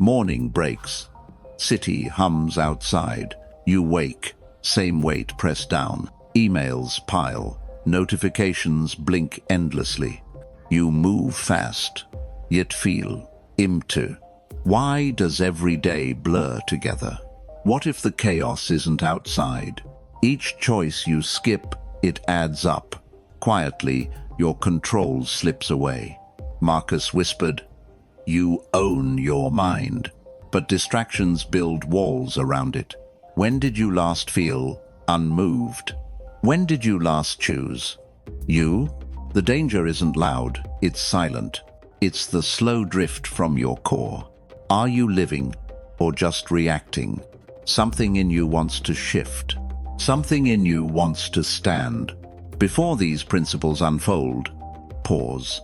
Morning breaks. City hums outside. You wake. Same weight pressed down. Emails pile. Notifications blink endlessly. You move fast, yet feel empty. Why does every day blur together? What if the chaos isn't outside? Each choice you skip, it adds up. Quietly, your control slips away. Marcus whispered, "You own your mind." But distractions build walls around it. When did you last feel unmoved? When did you last choose you? The danger isn't loud, it's silent. It's the slow drift from your core. Are you living or just reacting? Something in you wants to shift. Something in you wants to stand. Before these principles unfold, pause.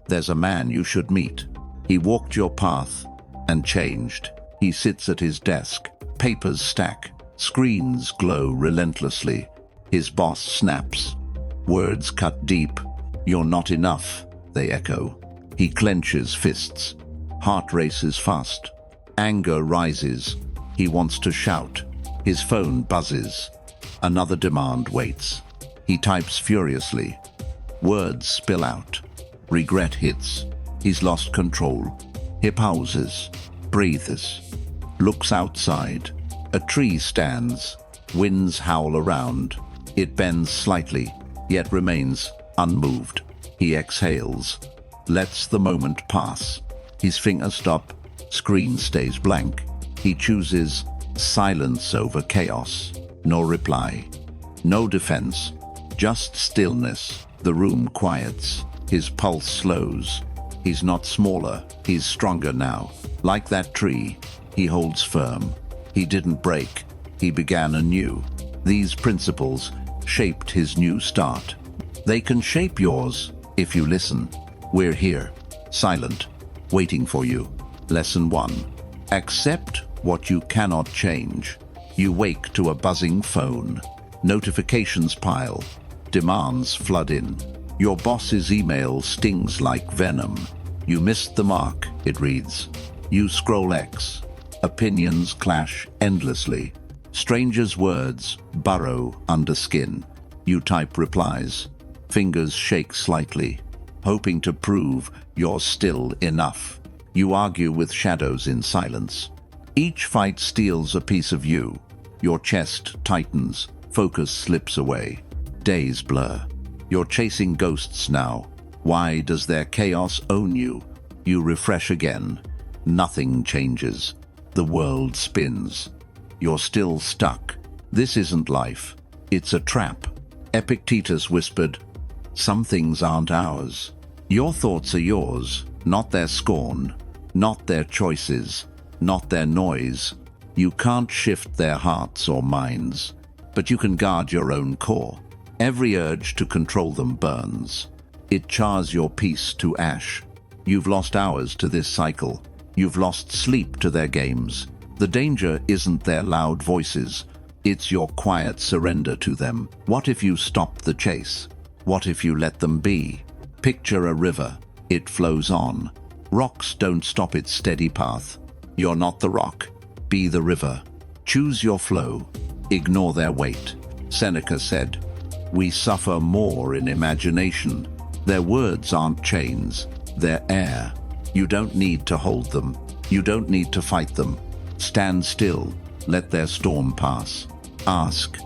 There's a man you should meet. He walked your path and changed. He sits at his desk. Papers stack. Screens glow relentlessly. His boss snaps. Words cut deep. "You're not enough," they echo. He clenches fists. Heart races fast. Anger rises. He wants to shout. His phone buzzes. Another demand waits. He types furiously. Words spill out. Regret hits. He's lost control. He pauses. Breathes. Looks outside. A tree stands. Winds howl around. It bends slightly, yet remains unmoved. He exhales. Lets the moment pass. His fingers stop. Screen stays blank. He chooses silence over chaos. No reply. No defense. Just stillness. The room quiets. His pulse slows. He's not smaller. He's stronger now. Like that tree, he holds firm. He didn't break. He began anew. These principles shaped his new start. They can shape yours if you listen. We're here, silent, waiting for you. Lesson 1. Accept what you cannot change. You wake to a buzzing phone. Notifications pile. Demands flood in. Your boss's email stings like venom. You missed the mark, it reads. You scroll X. Opinions clash endlessly. Strangers' words burrow under skin. You type replies. Fingers shake slightly, hoping to prove you're still enough. You argue with shadows in silence. Each fight steals a piece of you. Your chest tightens, focus slips away. Days blur. You're chasing ghosts now. Why does their chaos own you? You refresh again. Nothing changes. The world spins. You're still stuck. This isn't life. It's a trap. Epictetus whispered, "Some things aren't ours." Your thoughts are yours, not their scorn, not their choices, not their noise. You can't shift their hearts or minds, but you can guard your own core. Every urge to control them burns. It chars your peace to ash. You've lost hours to this cycle. You've lost sleep to their games. The danger isn't their loud voices. It's your quiet surrender to them. What if you stop the chase? What if you let them be? Picture a river. It flows on. Rocks don't stop its steady path. You're not the rock. Be the river. Choose your flow. Ignore their weight. Seneca said, "We suffer more in imagination." Their words aren't chains. They're air. You don't need to hold them. You don't need to fight them. Stand still. Let their storm pass. Ask,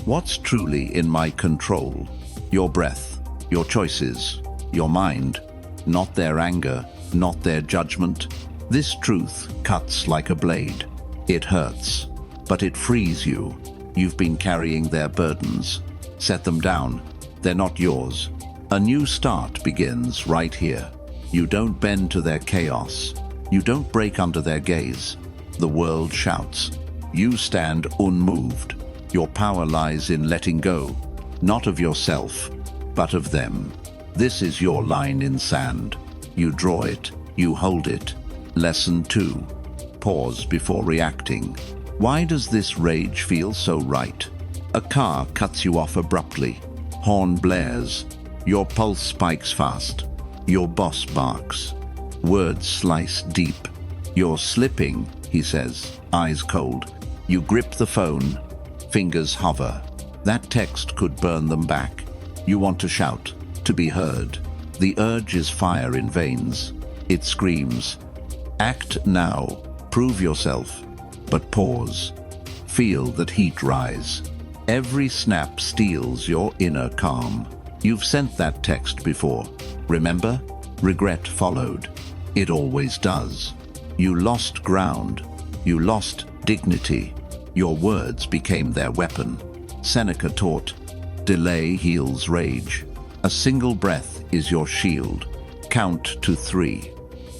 what's truly in my control? Your breath, your choices, your mind, not their anger, not their judgment. This truth cuts like a blade. It hurts, but it frees you. You've been carrying their burdens. Set them down. They're not yours. A new start begins right here. You don't bend to their chaos. You don't break under their gaze. The world shouts. You stand unmoved. Your power lies in letting go, not of yourself, but of them. This is your line in sand. You draw it. You hold it. Lesson 2. Pause before reacting. Why does this rage feel so right? A car cuts you off abruptly. Horn blares. Your pulse spikes fast. Your boss barks. Words slice deep. You're slipping, he says, eyes cold. You grip the phone, fingers hover. That text could burn them back. You want to shout, to be heard. The urge is fire in veins. It screams, act now, prove yourself, but pause. Feel that heat rise. Every snap steals your inner calm. You've sent that text before. Remember? Regret followed. It always does. You lost ground. You lost dignity. Your words became their weapon. Seneca taught, delay heals rage. A single breath is your shield. Count to 3.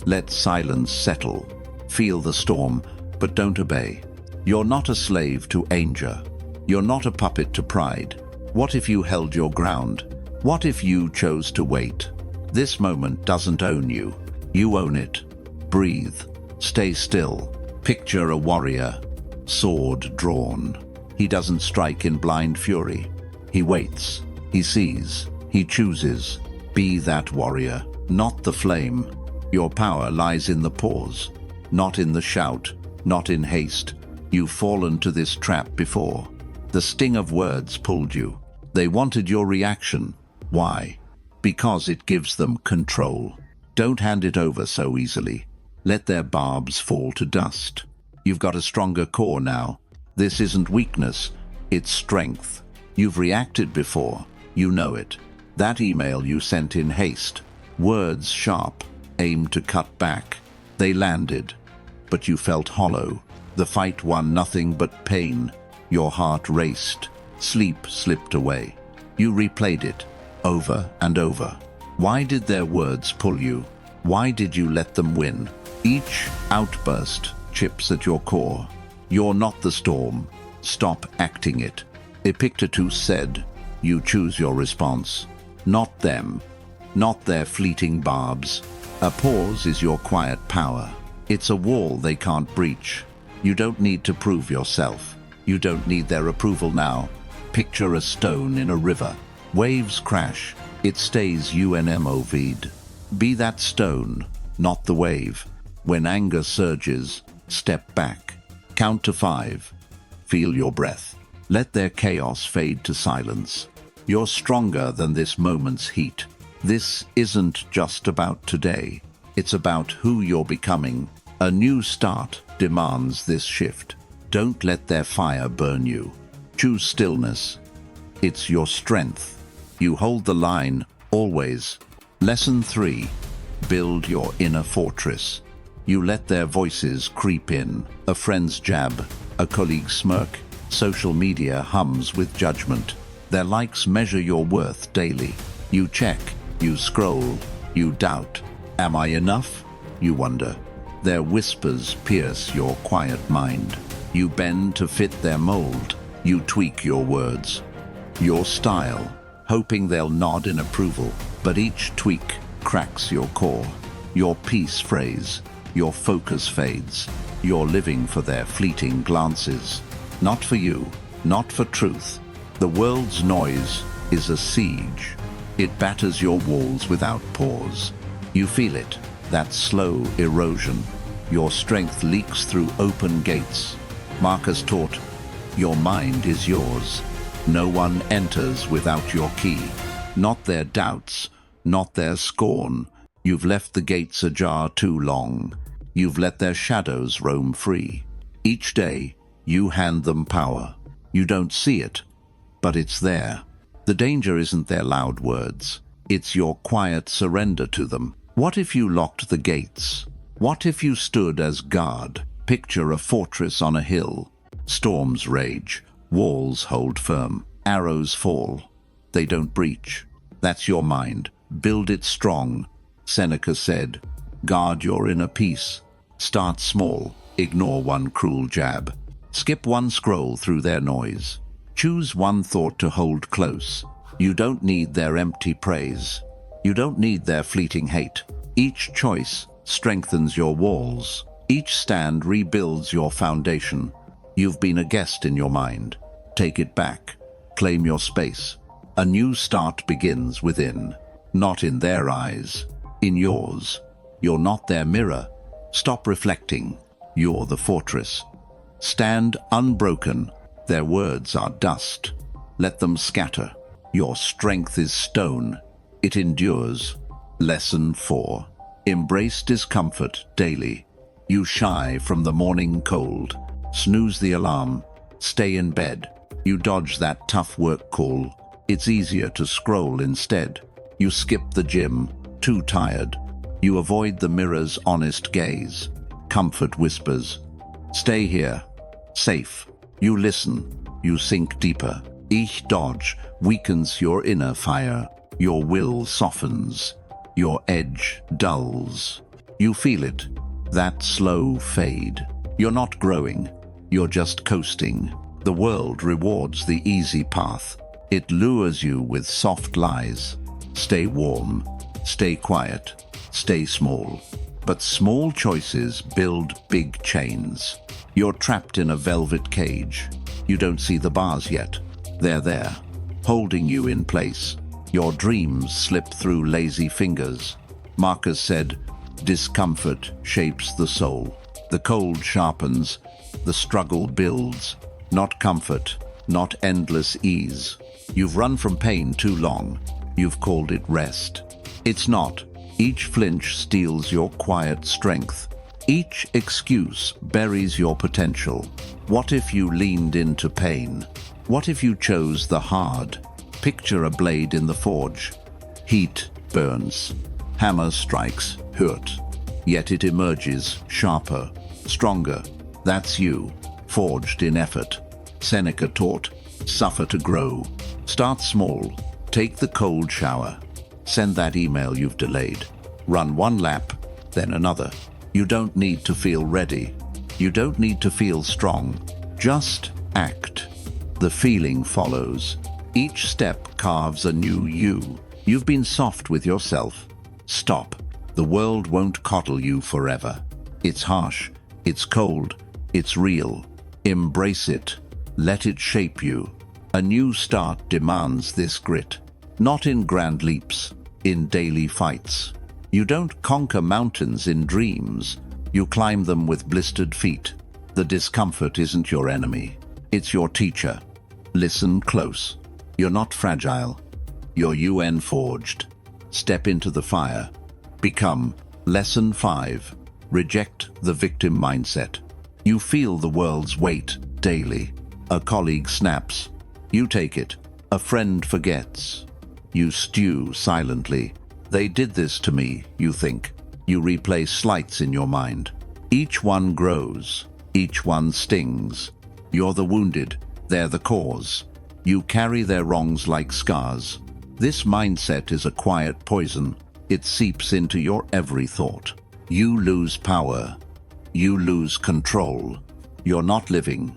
Let silence settle. Feel the storm, but don't obey. You're not a slave to anger. You're not a puppet to pride. What if you held your ground? What if you chose to wait? This moment doesn't own you. You own it. Breathe. Stay still. Picture a warrior, sword drawn. He doesn't strike in blind fury. He waits. He sees. He chooses. Be that warrior, not the flame. Your power lies in the pause, not in the shout, not in haste. You've fallen to this trap before. The sting of words pulled you. They wanted your reaction. Why? Because it gives them control. Don't hand it over so easily. Let their barbs fall to dust. You've got a stronger core now. This isn't weakness, it's strength. You've reacted before. You know it. That email you sent in haste. Words sharp, aimed to cut back. They landed, but you felt hollow. The fight won nothing but pain. Your heart raced. Sleep slipped away. You replayed it, over and over. Why did their words pull you? Why did you let them win? Each outburst chips at your core. You're not the storm. Stop acting it. Epictetus said, you choose your response. Not them. Not their fleeting barbs. A pause is your quiet power. It's a wall they can't breach. You don't need to prove yourself. You don't need their approval now. Picture a stone in a river. Waves crash. It stays UNMOV'd. Be that stone, not the wave. When anger surges, step back. Count to 5. Feel your breath. Let their chaos fade to silence. You're stronger than this moment's heat. This isn't just about today. It's about who you're becoming. A new start demands this shift. Don't let their fire burn you. Choose stillness. It's your strength. You hold the line, always. Lesson 3. Build your inner fortress. You let their voices creep in. A friend's jab, a colleague's smirk. Social media hums with judgment. Their likes measure your worth daily. You check, you scroll, you doubt. Am I enough? You wonder. Their whispers pierce your quiet mind. You bend to fit their mold. You tweak your words, your style, hoping they'll nod in approval. But each tweak cracks your core. Your peace phrase, your focus fades. You're living for their fleeting glances. Not for you, not for truth. The world's noise is a siege. It batters your walls without pause. You feel it, that slow erosion. Your strength leaks through open gates. Marcus taught, your mind is yours. No one enters without your key. Not their doubts, not their scorn. You've left the gates ajar too long. You've let their shadows roam free. Each day, you hand them power. You don't see it, but it's there. The danger isn't their loud words. It's your quiet surrender to them. What if you locked the gates? What if you stood as guard? Picture a fortress on a hill. Storms rage. Walls hold firm. Arrows fall. They don't breach. That's your mind. Build it strong. Seneca said, guard your inner peace. Start small. Ignore one cruel jab. Skip one scroll through their noise. Choose one thought to hold close. You don't need their empty praise. You don't need their fleeting hate. Each choice strengthens your walls. Each stand rebuilds your foundation. You've been a guest in your mind. Take it back. Claim your space. A new start begins within. Not in their eyes. In yours. You're not their mirror. Stop reflecting. You're the fortress. Stand unbroken. Their words are dust. Let them scatter. Your strength is stone. It endures. Lesson 4. Embrace discomfort daily. You shy from the morning cold. Snooze the alarm. Stay in bed. You dodge that tough work call. It's easier to scroll instead. You skip the gym. Too tired. You avoid the mirror's honest gaze. Comfort whispers. Stay here. Safe. You listen. You sink deeper. Each dodge weakens your inner fire. Your will softens. Your edge dulls. You feel it. That slow fade. You're not growing. You're just coasting. The world rewards the easy path. It lures you with soft lies. Stay warm. Stay quiet. Stay small. But small choices build big chains. You're trapped in a velvet cage. You don't see the bars yet. They're there, holding you in place. Your dreams slip through lazy fingers. Marcus said, discomfort shapes the soul. The cold sharpens, the struggle builds. Not comfort, not endless ease. You've run from pain too long. You've called it rest. It's not. Each flinch steals your quiet strength. Each excuse buries your potential. What if you leaned into pain? What if you chose the hard? Picture a blade in the forge. Heat burns. Hammer strikes, hurt. Yet it emerges sharper, stronger. That's you, forged in effort. Seneca taught, suffer to grow. Start small. Take the cold shower. Send that email you've delayed. Run one lap, then another. You don't need to feel ready. You don't need to feel strong. Just act. The feeling follows. Each step carves a new you. You've been soft with yourself. Stop. The world won't coddle you forever. It's harsh. It's cold. It's real. Embrace it. Let it shape you. A new start demands this grit. Not in grand leaps, in daily fights. You don't conquer mountains in dreams. You climb them with blistered feet. The discomfort isn't your enemy. It's your teacher. Listen close. You're not fragile. You're UN forged. Step into the fire. Become. Lesson 5. Reject the victim mindset. You feel the world's weight daily. A colleague snaps. You take it. A friend forgets. You stew silently. They did this to me, you think. You replay slights in your mind. Each one grows. Each one stings. You're the wounded. They're the cause. You carry their wrongs like scars. This mindset is a quiet poison. It seeps into your every thought. You lose power. You lose control. You're not living.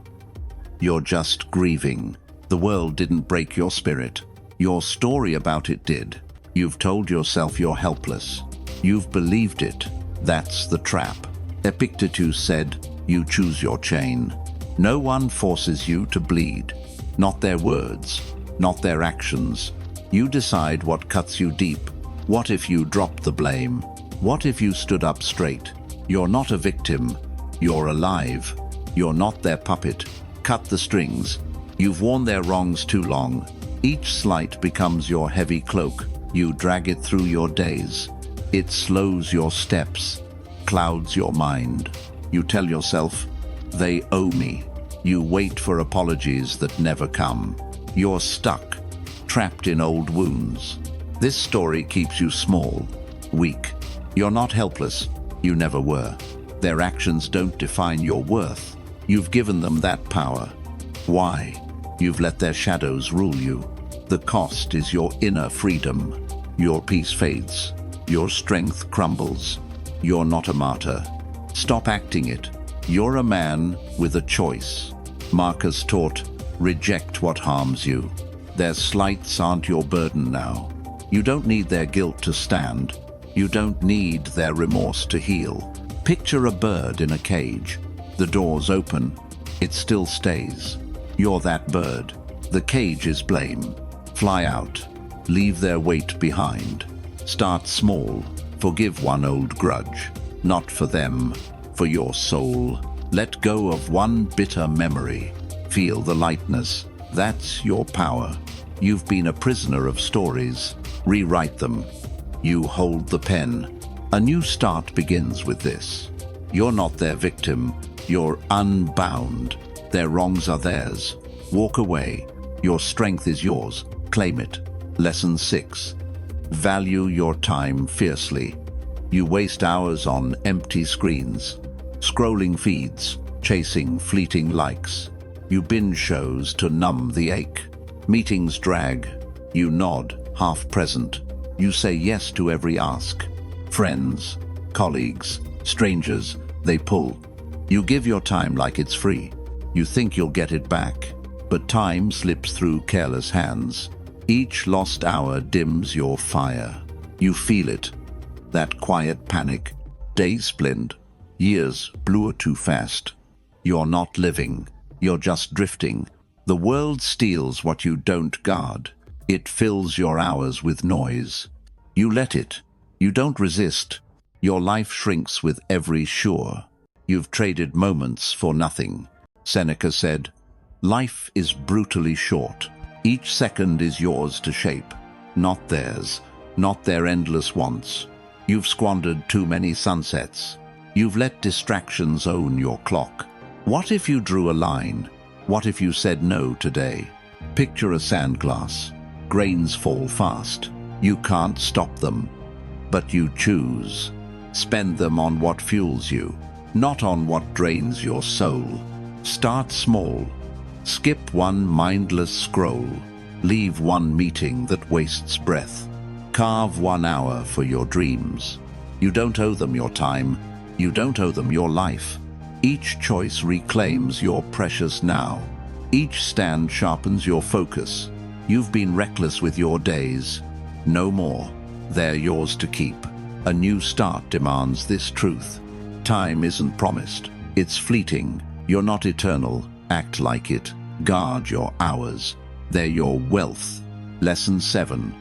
You're just grieving. The world didn't break your spirit. Your story about it did. You've told yourself you're helpless. You've believed it. That's the trap. Epictetus said, you choose your chain. No one forces you to bleed. Not their words, not their actions. You decide what cuts you deep. What if you dropped the blame? What if you stood up straight? You're not a victim. You're alive. You're not their puppet. Cut the strings. You've worn their wrongs too long. Each slight becomes your heavy cloak. You drag it through your days. It slows your steps, clouds your mind. You tell yourself, they owe me. You wait for apologies that never come. You're stuck, trapped in old wounds. This story keeps you small, weak. You're not helpless. You never were. Their actions don't define your worth. You've given them that power. Why? You've let their shadows rule you. The cost is your inner freedom. Your peace fades. Your strength crumbles. You're not a martyr. Stop acting it. You're a man with a choice. Marcus taught, reject what harms you. Their slights aren't your burden now. You don't need their guilt to stand. You don't need their remorse to heal. Picture a bird in a cage. The door's open. It still stays. You're that bird. The cage is blame. Fly out. Leave their weight behind. Start small. Forgive one old grudge. Not for them, for your soul. Let go of one bitter memory. Feel the lightness. That's your power. You've been a prisoner of stories. Rewrite them. You hold the pen. A new start begins with this. You're not their victim. You're unbound. Their wrongs are theirs. Walk away. Your strength is yours. Claim it. Lesson 6. Value your time fiercely. You waste hours on empty screens, scrolling feeds, chasing fleeting likes. You binge shows to numb the ache. Meetings drag. You nod, half present. You say yes to every ask. Friends, colleagues, strangers, they pull. You give your time like it's free. You think you'll get it back, but time slips through careless hands. Each lost hour dims your fire. You feel it, that quiet panic. Days splint, years blur too fast. You're not living, you're just drifting. The world steals what you don't guard. It fills your hours with noise. You let it. You don't resist. Your life shrinks with every shore. You've traded moments for nothing. Seneca said, "Life is brutally short. Each second is yours to shape, not theirs, not their endless wants. You've squandered too many sunsets. You've let distractions own your clock. What if you drew a line? What if you said no today? Picture a sandglass. Grains fall fast. You can't stop them, but you choose. Spend them on what fuels you, not on what drains your soul. Start small. Skip one mindless scroll. Leave one meeting that wastes breath. Carve 1 hour for your dreams. You don't owe them your time. You don't owe them your life. Each choice reclaims your precious now. Each stand sharpens your focus. You've been reckless with your days. No more. They're yours to keep. A new start demands this truth. Time isn't promised. It's fleeting. You're not eternal. Act like it. Guard your hours. They're your wealth. Lesson 7.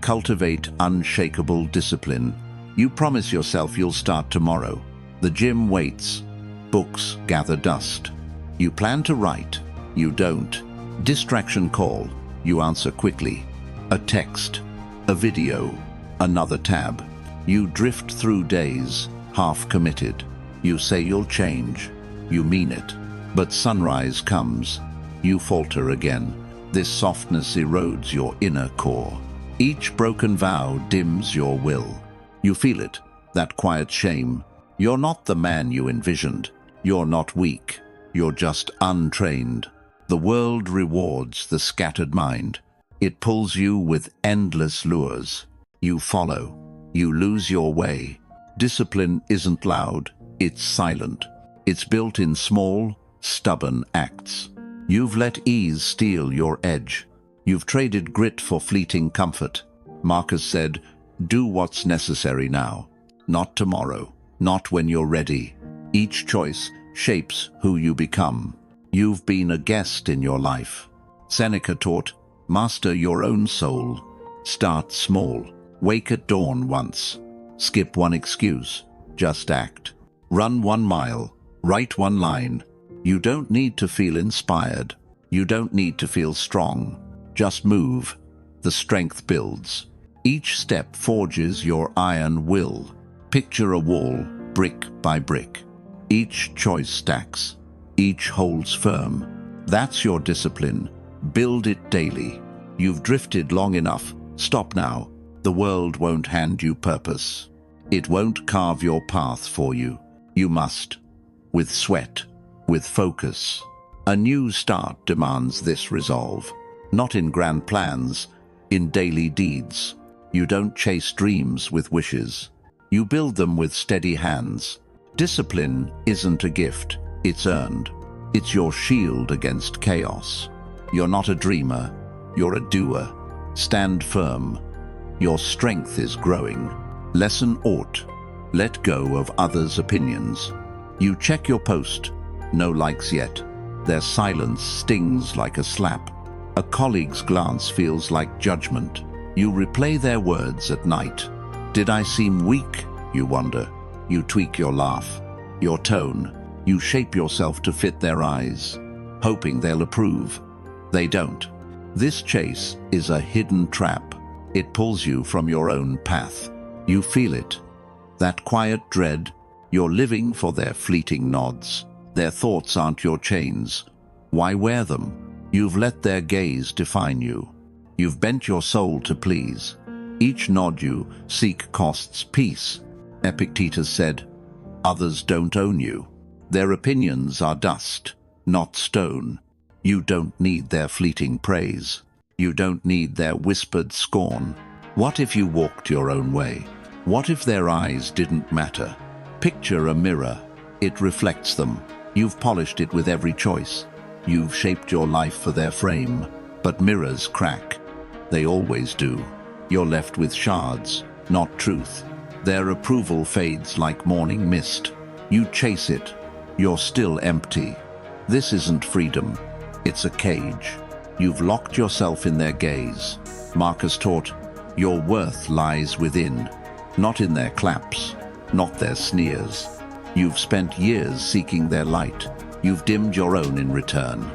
Cultivate unshakable discipline. You promise yourself you'll start tomorrow. The gym waits. Books gather dust. You plan to write. You don't. Distraction call. You answer quickly. A text. A video. Another tab. You drift through days, half committed. You say you'll change. You mean it. But sunrise comes. You falter again. This softness erodes your inner core. Each broken vow dims your will. You feel it, that quiet shame. You're not the man you envisioned. You're not weak. You're just untrained. The world rewards the scattered mind. It pulls you with endless lures. You follow. You lose your way. Discipline isn't loud. It's silent. It's built in small, stubborn acts. You've let ease steal your edge. You've traded grit for fleeting comfort. Marcus said, "Do what's necessary now, not tomorrow, not when you're ready." Each choice shapes who you become. You've been a guest in your life. Seneca taught, "Master your own soul. Start small. Wake at dawn once. Skip one excuse. Just act. Run 1 mile. Write 1 line. You don't need to feel inspired. You don't need to feel strong. Just move. The strength builds. Each step forges your iron will. Picture a wall, brick by brick. Each choice stacks. Each holds firm. That's your discipline. Build it daily. You've drifted long enough. Stop now. The world won't hand you purpose. It won't carve your path for you. You must. With sweat. With focus. A new start demands this resolve. Not in grand plans, in daily deeds. You don't chase dreams with wishes. You build them with steady hands. Discipline isn't a gift, it's earned. It's your shield against chaos. You're not a dreamer, you're a doer. Stand firm. Your strength is growing. Lesson ought. Let go of others' opinions. You check your post. No likes yet. Their silence stings like a slap. A colleague's glance feels like judgment. You replay their words at night. Did I seem weak, you wonder? You tweak your laugh, your tone. You shape yourself to fit their eyes, hoping they'll approve. They don't. This chase is a hidden trap. It pulls you from your own path. You feel it. That quiet dread. You're living for their fleeting nods. Their thoughts aren't your chains. Why wear them? You've let their gaze define you. You've bent your soul to please. Each nod you seek costs peace. Epictetus said, "Others don't own you. Their opinions are dust, not stone. You don't need their fleeting praise. You don't need their whispered scorn. What if you walked your own way? What if their eyes didn't matter? Picture a mirror. It reflects them. You've polished it with every choice. You've shaped your life for their frame. But mirrors crack. They always do. You're left with shards, not truth. Their approval fades like morning mist. You chase it. You're still empty. This isn't freedom. It's a cage. You've locked yourself in their gaze. Marcus taught, your worth lies within, not in their claps, not their sneers. You've spent years seeking their light. You've dimmed your own in return.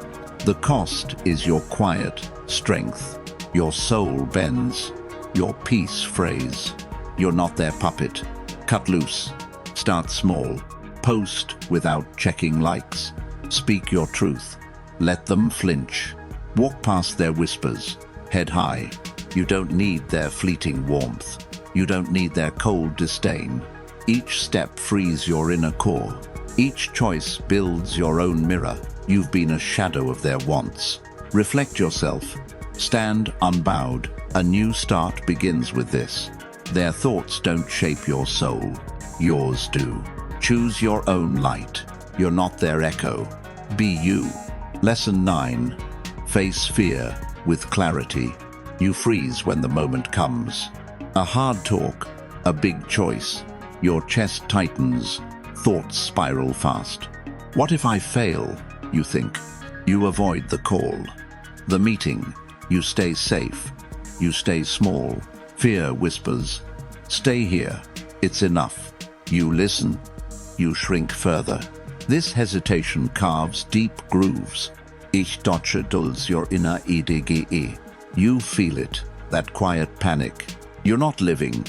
The cost is your quiet strength. Your soul bends. Your peace frays. You're not their puppet. Cut loose. Start small. Post without checking likes. Speak your truth. Let them flinch. Walk past their whispers. Head high. You don't need their fleeting warmth. You don't need their cold disdain. Each step frees your inner core. Each choice builds your own mirror. You've been a shadow of their wants. Reflect yourself. Stand unbowed. A new start begins with this. Their thoughts don't shape your soul. Yours do. Choose your own light. You're not their echo. Be you. Lesson 9. Face fear with clarity. You freeze when the moment comes. A hard talk, a big choice. Your chest tightens, thoughts spiral fast. What if I fail, you think? You avoid the call. The meeting, you stay safe. You stay small. Fear whispers, stay here, it's enough. You listen, you shrink further. This hesitation carves deep grooves. Ich deutsche dulls your inner EDGE. You feel it, that quiet panic. You're not living,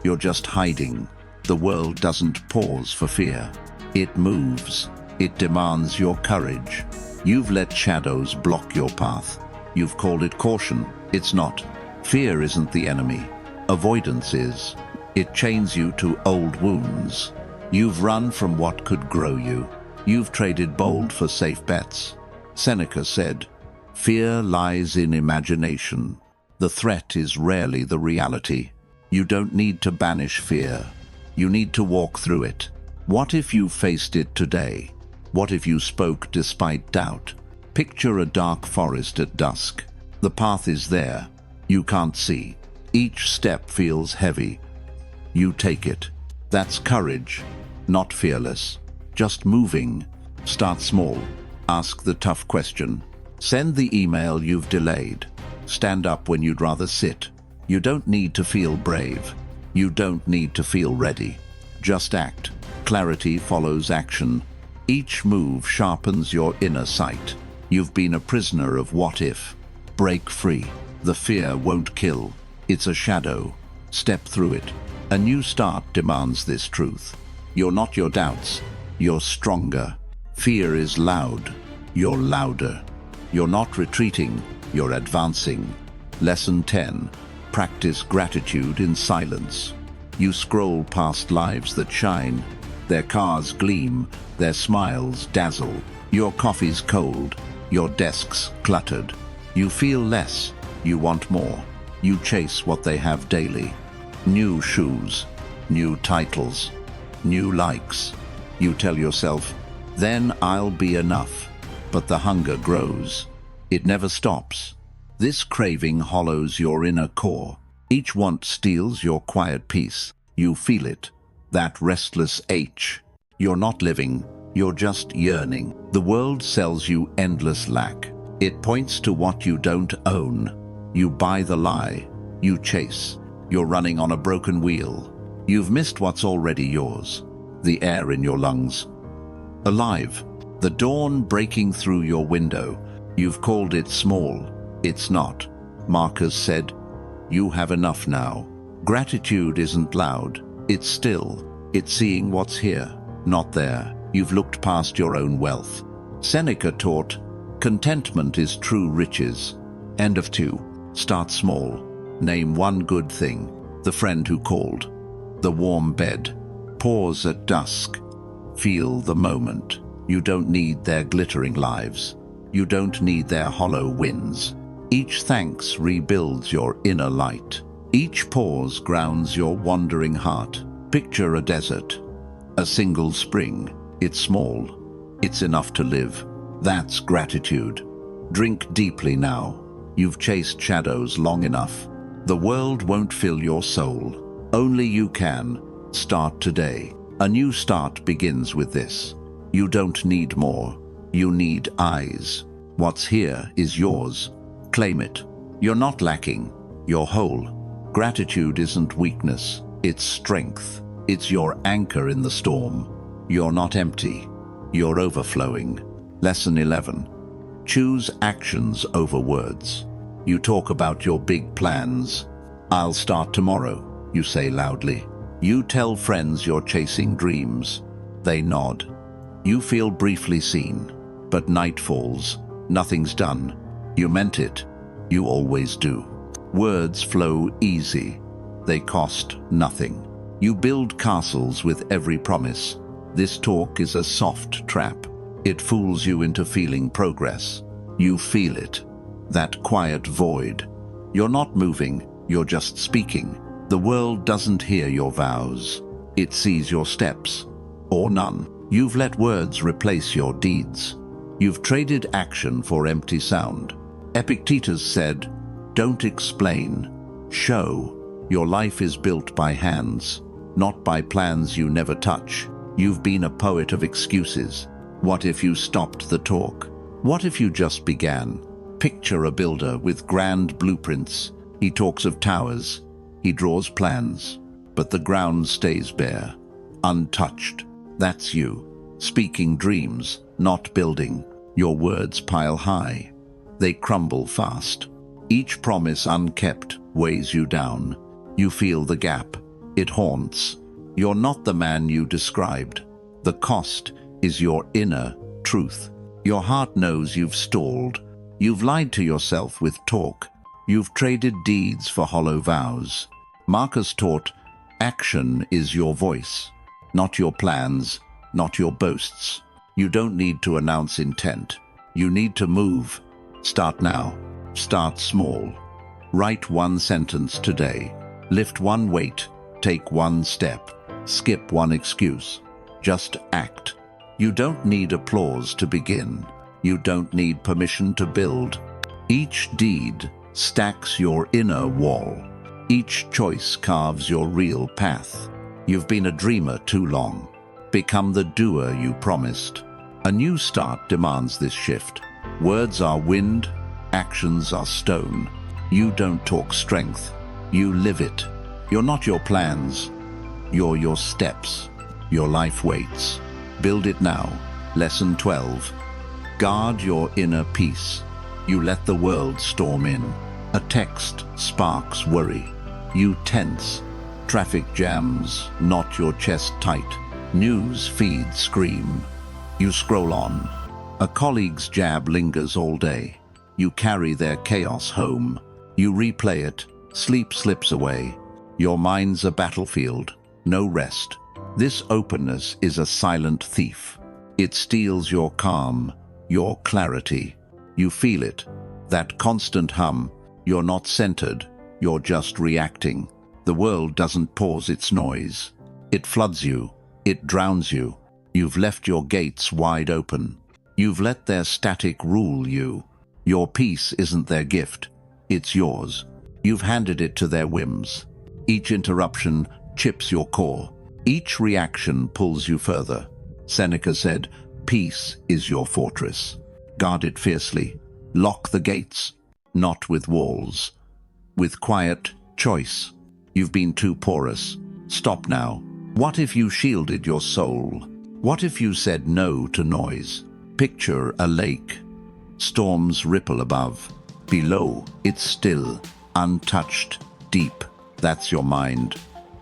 you're just hiding. The world doesn't pause for fear. It moves. It demands your courage. You've let shadows block your path. You've called it caution. It's not. Fear isn't the enemy. Avoidance is. It chains you to old wounds. You've run from what could grow you. You've traded bold for safe bets. Seneca said, "Fear lies in imagination. The threat is rarely the reality." You don't need to banish fear. You need to walk through it. What if you faced it today? What if you spoke despite doubt? Picture a dark forest at dusk. The path is there. You can't see. Each step feels heavy. You take it. That's courage, not fearless. Just moving. Start small. Ask the tough question. Send the email you've delayed. Stand up when you'd rather sit. You don't need to feel brave. You don't need to feel ready. Just act. Clarity follows action. Each move sharpens your inner sight. You've been a prisoner of what if. Break free. The fear won't kill. It's a shadow. Step through it. A new start demands this truth. You're not your doubts. You're stronger. Fear is loud. You're louder. You're not retreating. You're advancing. Lesson 10. Practice gratitude in silence. You scroll past lives that shine. Their cars gleam. Their smiles dazzle. Your coffee's cold. Your desk's cluttered. You feel less. You want more. You chase what they have daily. New shoes. New titles. New likes. You tell yourself, then I'll be enough. But the hunger grows. It never stops. This craving hollows your inner core. Each want steals your quiet peace. You feel it. That restless H. You're not living. You're just yearning. The world sells you endless lack. It points to what you don't own. You buy the lie. You chase. You're running on a broken wheel. You've missed what's already yours. the air in your lungs. Alive, the dawn breaking through your window. You've called it small. It's not. Marcus said, "You have enough now." Gratitude isn't loud. It's still. It's seeing what's here, not there. You've looked past your own wealth. Seneca taught, contentment is true riches. End of 2. Start small. Name one good thing. The friend who called. The warm bed. Pause at dusk. Feel the moment. You don't need their glittering lives. You don't need their hollow wins. Each thanks rebuilds your inner light. Each pause grounds your wandering heart. Picture a desert. A single spring. It's small. It's enough to live. That's gratitude. Drink deeply now. You've chased shadows long enough. The world won't fill your soul. Only you can. Start today. A new start begins with this. You don't need more. You need eyes. What's here is yours. Claim it. You're not lacking. You're whole. Gratitude isn't weakness. It's strength. It's your anchor in the storm. You're not empty. You're overflowing. Lesson 11. Choose actions over words. You talk about your big plans. "I'll start tomorrow," you say loudly. You tell friends you're chasing dreams. They nod. You feel briefly seen. But night falls. Nothing's done. You meant it. You always do. Words flow easy. They cost nothing. You build castles with every promise. This talk is a soft trap. It fools you into feeling progress. You feel it. That quiet void. You're not moving. You're just speaking. The world doesn't hear your vows. It sees your steps. Or none. You've let words replace your deeds. You've traded action for empty sound. Epictetus said, "Don't explain. Show." Your life is built by hands, not by plans you never touch. You've been a poet of excuses. What if you stopped the talk? What if you just began? Picture a builder with grand blueprints. He talks of towers. He draws plans. But the ground stays bare, untouched. That's you. Speaking dreams, not building. Your words pile high. They crumble fast. Each promise unkept weighs you down. You feel the gap. It haunts. You're not the man you described. The cost is your inner truth. Your heart knows you've stalled. You've lied to yourself with talk. You've traded deeds for hollow vows. Marcus taught, action is your voice, not your plans, not your boasts. You don't need to announce intent. You need to move. Start now. Start small. Write one sentence today. Lift one weight. Take one step. Skip one excuse. Just act. You don't need applause to begin. You don't need permission to build. Each deed stacks your inner wall. Each choice carves your real path. You've been a dreamer too long. Become the doer you promised. A new start demands this shift. Words are wind, actions are stone. You don't talk strength. You live it. You're not your plans. You're your steps. Your life waits. Build it now. Lesson 12. Guard your inner peace. You let the world storm in. A text sparks worry. You tense. Traffic jams knot your chest tight. News feeds scream. You scroll on. A colleague's jab lingers all day. You carry their chaos home. You replay it. Sleep slips away. Your mind's a battlefield. No rest. This openness is a silent thief. It steals your calm, your clarity. You feel it. That constant hum. You're not centered. You're just reacting. The world doesn't pause its noise. It floods you. It drowns you. You've left your gates wide open. You've let their static rule you. Your peace isn't their gift. It's yours. You've handed it to their whims. Each interruption chips your core. Each reaction pulls you further. Seneca said, peace is your fortress. Guard it fiercely. Lock the gates. Not with walls. With quiet choice. You've been too porous. Stop now. What if you shielded your soul? What if you said no to noise? Picture a lake. Storms ripple above. Below, it's still, untouched, deep. That's your mind.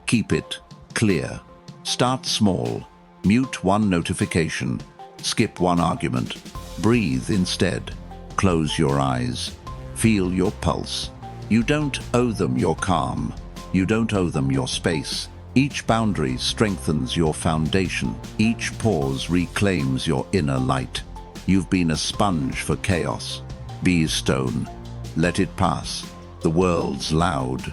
Keep it clear. Start small. Mute one notification. Skip one argument. Breathe instead. Close your eyes. Feel your pulse. You don't owe them your calm. You don't owe them your space. Each boundary strengthens your foundation. Each pause reclaims your inner light. You've been a sponge for chaos. Be a stone. Let it pass. The world's loud.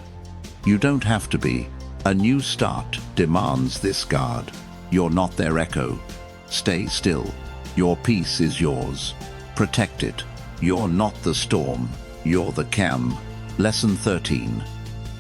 You don't have to be. A new start demands this guard. You're not their echo. Stay still. Your peace is yours. Protect it. You're not the storm. You're the calm. Lesson 13.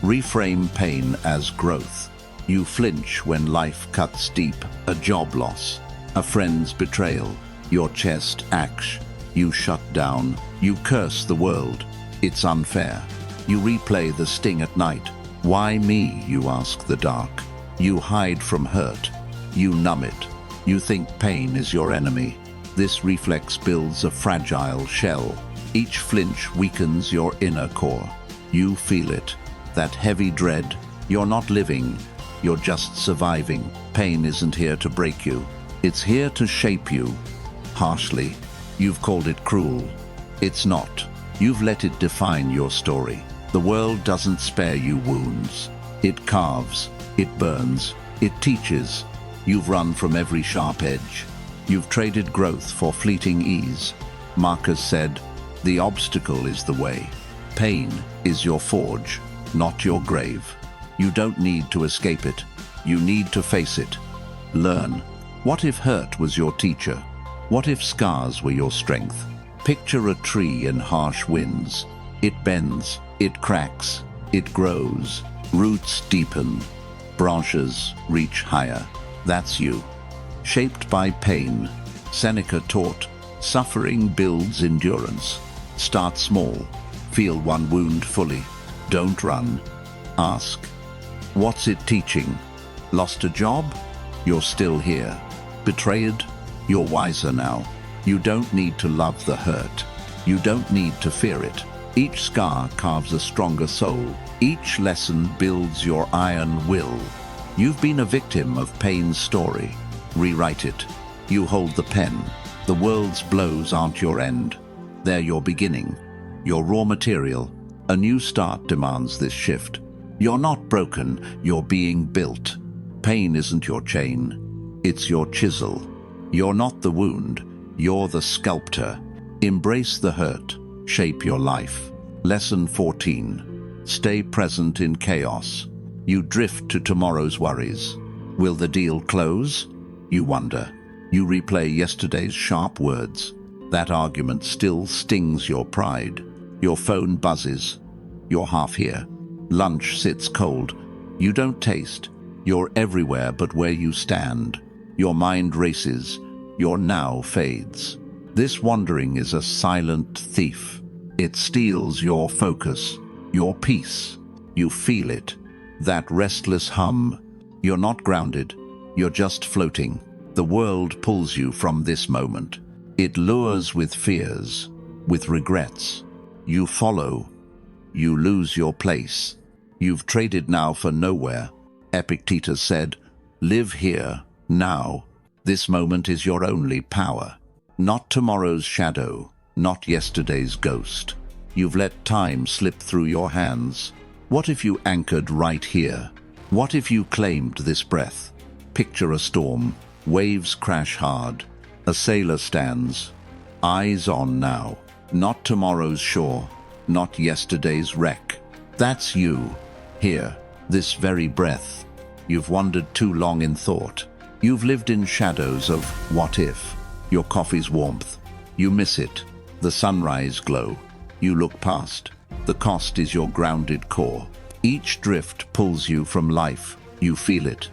Reframe pain as growth. You flinch when life cuts deep. A job loss. A friend's betrayal. Your chest aches. You shut down. You curse the world. It's unfair. You replay the sting at night. Why me, you ask the dark. You hide from hurt. You numb it. You think pain is your enemy. This reflex builds a fragile shell. Each flinch weakens your inner core. You feel it. That heavy dread. You're not living. You're just surviving. Pain isn't here to break you. It's here to shape you. Harshly, you've called it cruel. It's not. You've let it define your story. The world doesn't spare you wounds. It carves, it burns, it teaches. You've run from every sharp edge. You've traded growth for fleeting ease. Marcus said, the obstacle is the way. Pain is your forge, not your grave. You don't need to escape it. You need to face it. Learn. What if hurt was your teacher? What if scars were your strength? Picture a tree in harsh winds. It bends, it cracks, it grows. Roots deepen, branches reach higher. That's you. Shaped by pain, Seneca taught, suffering builds endurance. Start small. Feel one wound fully. Don't run. Ask. What's it teaching? Lost a job? You're still here. Betrayed? You're wiser now. You don't need to love the hurt. You don't need to fear it. Each scar carves a stronger soul. Each lesson builds your iron will. You've been a victim of pain's story. Rewrite it. You hold the pen. The world's blows aren't your end. They're your beginning. Your raw material. A new start demands this shift. You're not broken. You're being built. Pain isn't your chain. It's your chisel. You're not the wound. You're the sculptor. Embrace the hurt. Shape your life. Lesson 14. Stay present in chaos. You drift to tomorrow's worries. Will the deal close? You wonder. You replay yesterday's sharp words. That argument still stings your pride. Your phone buzzes. You're half here. Lunch sits cold. You don't taste. You're everywhere but where you stand. Your mind races. Your now fades. This wandering is a silent thief. It steals your focus, your peace. You feel it. That restless hum. You're not grounded. You're just floating. The world pulls you from this moment. It lures with fears, with regrets. You follow. You lose your place. You've traded now for nowhere. Epictetus said, live here, now. This moment is your only power. Not tomorrow's shadow, not yesterday's ghost. You've let time slip through your hands. What if you anchored right here? What if you claimed this breath? Picture a storm. Waves crash hard. A sailor stands. Eyes on now. Not tomorrow's shore. Not yesterday's wreck. That's you. Here. This very breath. You've wandered too long in thought. You've lived in shadows of what if. Your coffee's warmth. You miss it. The sunrise glow. You look past. The cost is your grounded core. Each drift pulls you from life. You feel it.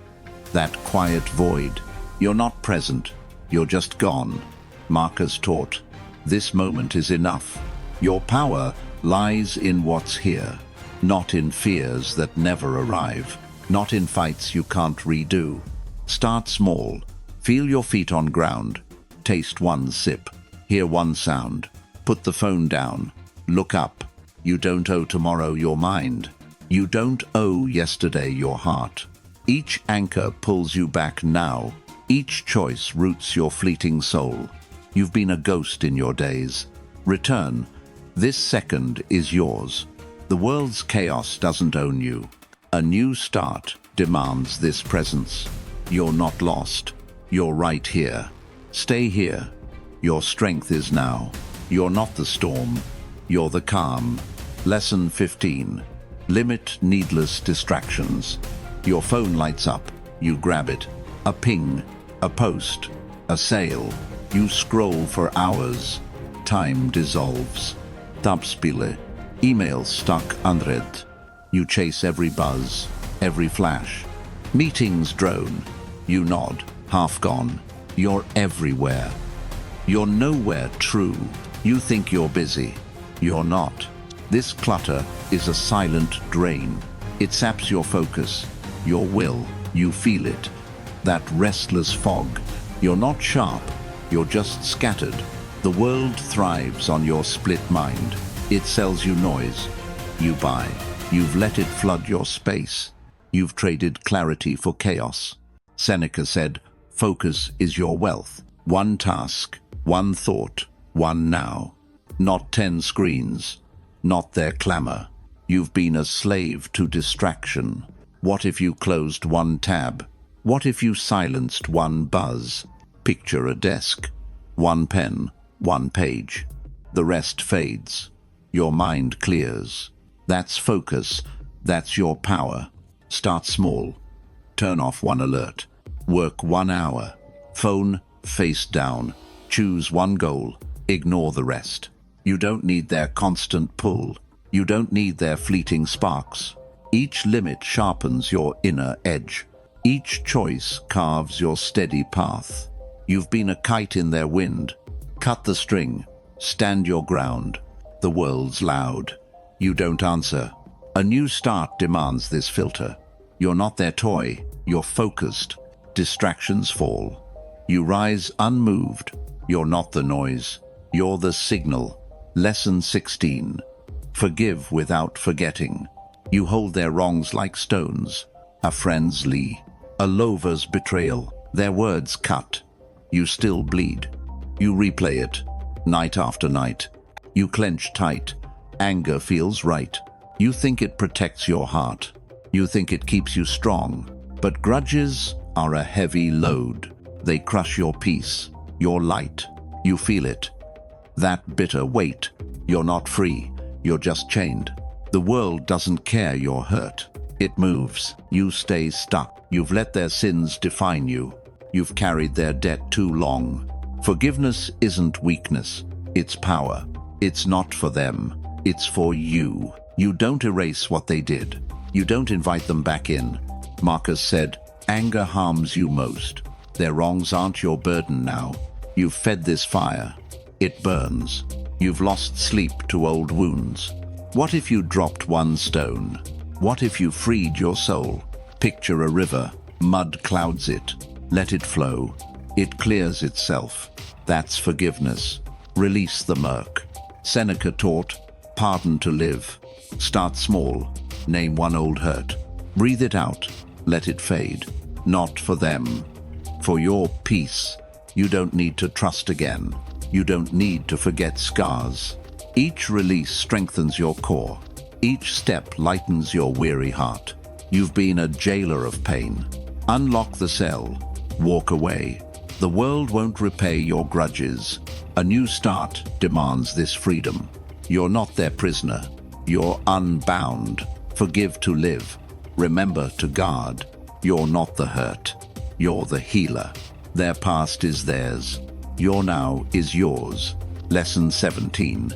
That quiet void. You're not present. You're just gone. Marcus taught. This moment is enough. Your power lies in what's here. Not in fears that never arrive. Not in fights you can't redo. Start small. Feel your feet on ground. Taste one sip. Hear one sound. Put the phone down. Look up. You don't owe tomorrow your mind. You don't owe yesterday your heart. Each anchor pulls you back now. Each choice roots your fleeting soul. You've been a ghost in your days. Return. This second is yours. The world's chaos doesn't own you. A new start demands this presence. You're not lost. You're right here. Stay here. Your strength is now. You're not the storm. You're the calm. Lesson 15. Limit needless distractions. Your phone lights up. You grab it. A ping. A post. A sale. You scroll for hours. Time dissolves. Tabspile. Email stuck unread. You chase every buzz, every flash. Meetings drone. You nod, half gone. You're everywhere. You're nowhere true. You think you're busy. You're not. This clutter is a silent drain. It saps your focus, your will. You feel it. That restless fog. You're not sharp. You're just scattered. The world thrives on your split mind. It sells you noise. You buy. You've let it flood your space. You've traded clarity for chaos. Seneca said, focus is your wealth. One task, one thought, one now. Not 10 screens, not their clamor. You've been a slave to distraction. What if you closed one tab? What if you silenced one buzz? Picture a desk. One pen, one page. The rest fades. Your mind clears. That's focus. That's your power. Start small. Turn off one alert. Work 1 hour. Phone face down. Choose one goal. Ignore the rest. You don't need their constant pull. You don't need their fleeting sparks. Each limit sharpens your inner edge. Each choice carves your steady path. You've been a kite in their wind. Cut the string. Stand your ground. The world's loud. You don't answer. A new start demands this filter. You're not their toy. You're focused. Distractions fall. You rise unmoved. You're not the noise. You're the signal. Lesson 16. Forgive without forgetting. You hold their wrongs like stones. A friend's lie. A lover's betrayal. Their words cut. You still bleed. You replay it. Night after night. You clench tight. Anger feels right. You think it protects your heart. You think it keeps you strong. But grudges are a heavy load. They crush your peace, your light. You feel it. That bitter weight. You're not free. You're just chained. The world doesn't care you're hurt. It moves. You stay stuck. You've let their sins define you. You've carried their debt too long. Forgiveness isn't weakness. It's power. It's not for them. It's for you. You don't erase what they did. You don't invite them back in. Marcus said, anger harms you most. Their wrongs aren't your burden now. You've fed this fire. It burns. You've lost sleep to old wounds. What if you dropped one stone? What if you freed your soul? Picture a river. Mud clouds it. Let it flow. It clears itself. That's forgiveness. Release the murk. Seneca taught, pardon to live. Start small. Name one old hurt. Breathe it out. Let it fade. Not for them. For your peace. You don't need to trust again. You don't need to forget scars. Each release strengthens your core. Each step lightens your weary heart. You've been a jailer of pain. Unlock the cell. Walk away. The world won't repay your grudges. A new start demands this freedom. You're not their prisoner. You're unbound. Forgive to live. Remember to guard. You're not the hurt. You're the healer. Their past is theirs. Your now is yours. Lesson 17.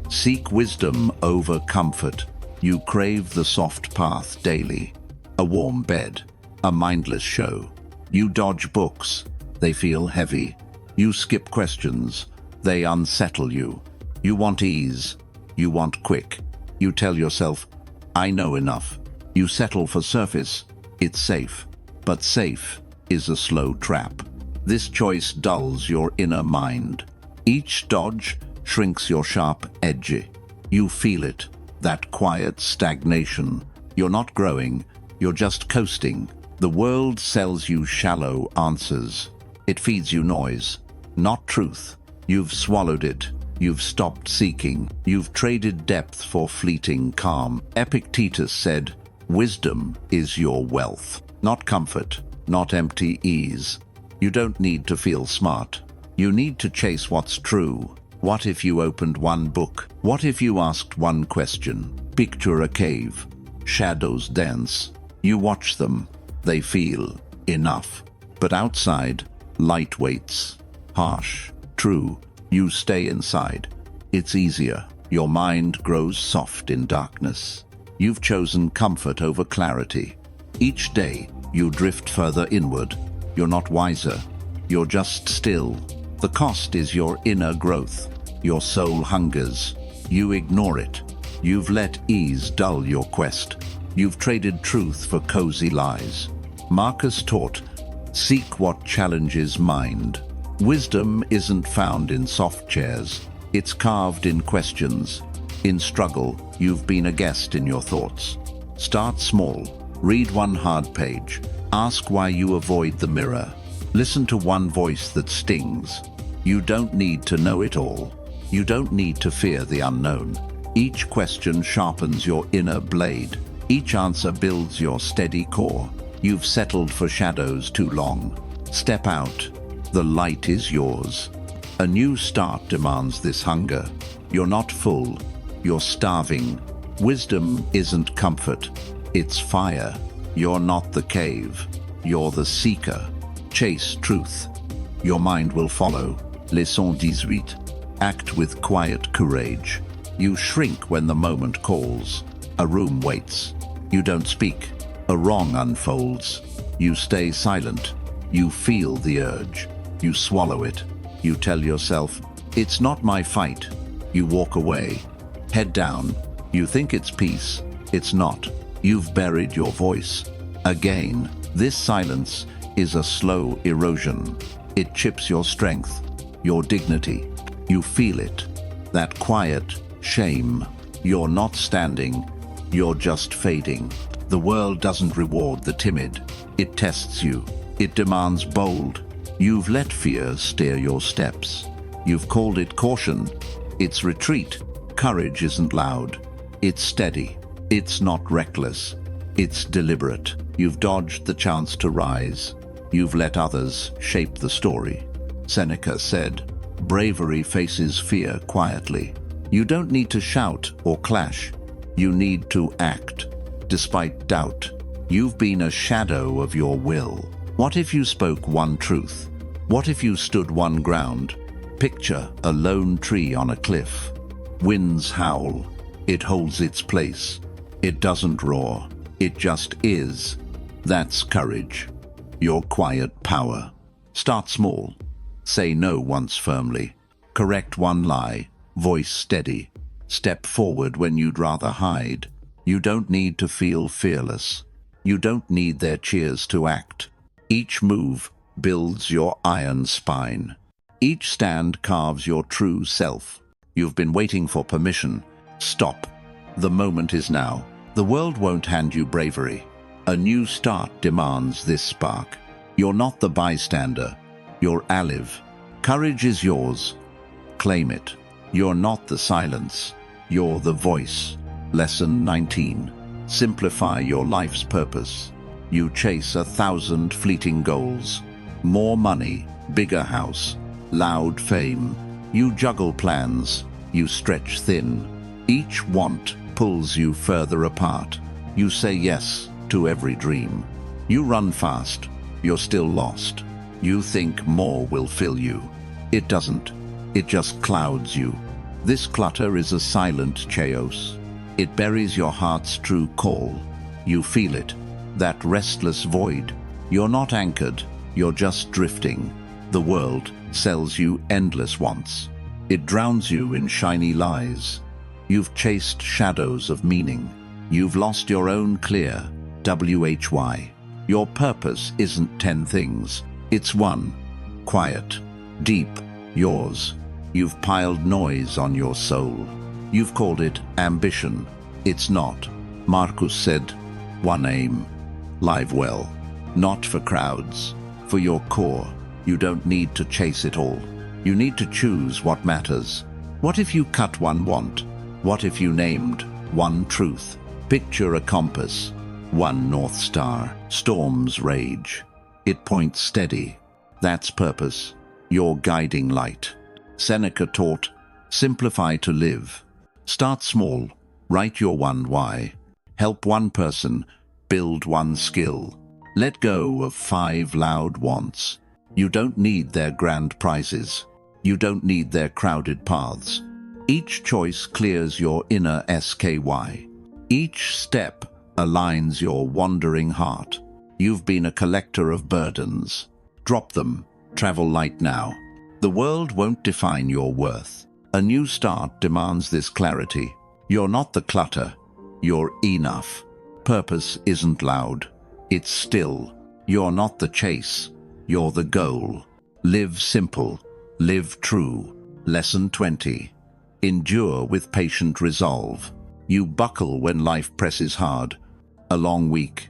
Seek wisdom over comfort. You crave the soft path daily. A warm bed. A mindless show. You dodge books. They feel heavy. You skip questions. They unsettle you. You want ease. You want quick. You tell yourself, I know enough. You settle for surface. It's safe. But safe is a slow trap. This choice dulls your inner mind. Each dodge shrinks your sharp edge. You feel it, that quiet stagnation. You're not growing, you're just coasting. The world sells you shallow answers. It feeds you noise, not truth. You've swallowed it. You've stopped seeking. You've traded depth for fleeting calm. Epictetus said, "Wisdom is your wealth, not comfort, not empty ease." You don't need to feel smart. You need to chase what's true. What if you opened one book? What if you asked one question? Picture a cave. Shadows dance. You watch them. They feel enough. But outside, light waits. Harsh, true. You stay inside. It's easier. Your mind grows soft in darkness. You've chosen comfort over clarity. Each day, you drift further inward. You're not wiser. You're just still. The cost is your inner growth. Your soul hungers. You ignore it. You've let ease dull your quest. You've traded truth for cozy lies. Marcus taught, "Seek what challenges mind." Wisdom isn't found in soft chairs. It's carved in questions. In struggle, you've been a guest in your thoughts. Start small. Read one hard page. Ask why you avoid the mirror. Listen to one voice that stings. You don't need to know it all. You don't need to fear the unknown. Each question sharpens your inner blade. Each answer builds your steady core. You've settled for shadows too long. Step out. The light is yours. A new start demands this hunger. You're not full. You're starving. Wisdom isn't comfort. It's fire. You're not the cave. You're the seeker. Chase truth. Your mind will follow. Leçon 18. Act with quiet courage. You shrink when the moment calls. A room waits. You don't speak. A wrong unfolds. You stay silent. You feel the urge. You swallow it. You tell yourself, "It's not my fight." You walk away. Head down. You think it's peace. It's not. You've buried your voice. Again, this silence is a slow erosion. It chips your strength, your dignity. You feel it. That quiet shame. You're not standing. You're just fading. The world doesn't reward the timid. It tests you. It demands bold. You've let fear steer your steps. You've called it caution. It's retreat. Courage isn't loud. It's steady. It's not reckless. It's deliberate. You've dodged the chance to rise. You've let others shape the story. Seneca said, "Bravery faces fear quietly." You don't need to shout or clash. You need to act. Despite doubt, you've been a shadow of your will. What if you spoke one truth? What if you stood one ground? Picture a lone tree on a cliff. Winds howl. It holds its place. It doesn't roar. It just is. That's courage. Your quiet power. Start small. Say no once firmly. Correct one lie. Voice steady. Step forward when you'd rather hide. You don't need to feel fearless. You don't need their cheers to act. Each move builds your iron spine. Each stand carves your true self. You've been waiting for permission. Stop. The moment is now. The world won't hand you bravery. A new start demands this spark. You're not the bystander. You're alive. Courage is yours. Claim it. You're not the silence. You're the voice. Lesson 19. Simplify your life's purpose. You chase 1,000 fleeting goals. More money, bigger house, loud fame. You juggle plans. You stretch thin. Each want pulls you further apart. You say yes to every dream. You run fast. You're still lost. You think more will fill you. It doesn't. It just clouds you. This clutter is a silent chaos. It buries your heart's true call. You feel it, that restless void. You're not anchored, you're just drifting. The world sells you endless wants. It drowns you in shiny lies. You've chased shadows of meaning. You've lost your own clear, WHY. Your purpose isn't 10 things. It's one. Quiet. Deep. Yours. You've piled noise on your soul. You've called it ambition. It's not. Marcus said, one aim. Live well. Not for crowds. For your core. You don't need to chase it all. You need to choose what matters. What if you cut one want? What if you named one truth? Picture a compass. One North Star. Storms rage. It points steady. That's purpose. Your guiding light. Seneca taught, simplify to live. Start small. Write your one why. Help one person. Build one skill. Let go of 5 loud wants. You don't need their grand prizes. You don't need their crowded paths. Each choice clears your inner SKY. Each step aligns your wandering heart. You've been a collector of burdens. Drop them. Travel light now. The world won't define your worth. A new start demands this clarity. You're not the clutter. You're enough. Purpose isn't loud. It's still. You're not the chase. You're the goal. Live simple. Live true. Lesson 20. Endure with patient resolve. You buckle when life presses hard. A long week.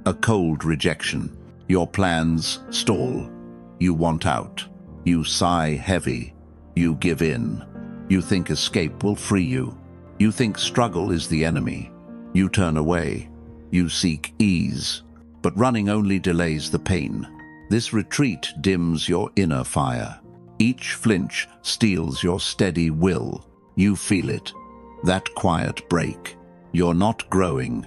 A cold rejection. Your plans stall. You want out. You sigh heavy. You give in. You think escape will free you. You think struggle is the enemy. You turn away. You seek ease. But running only delays the pain. This retreat dims your inner fire. Each flinch steals your steady will. You feel it. That quiet break. You're not growing.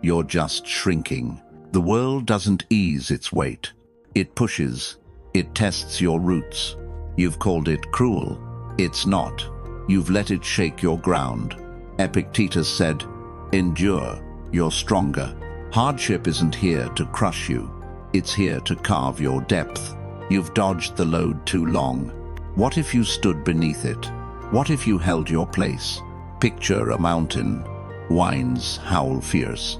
You're just shrinking. The world doesn't ease its weight. It pushes. It tests your roots. You've called it cruel. It's not. You've let it shake your ground. Epictetus said, endure. You're stronger. Hardship isn't here to crush you. It's here to carve your depth. You've dodged the load too long. What if you stood beneath it? What if you held your place? Picture a mountain. Winds howl fierce.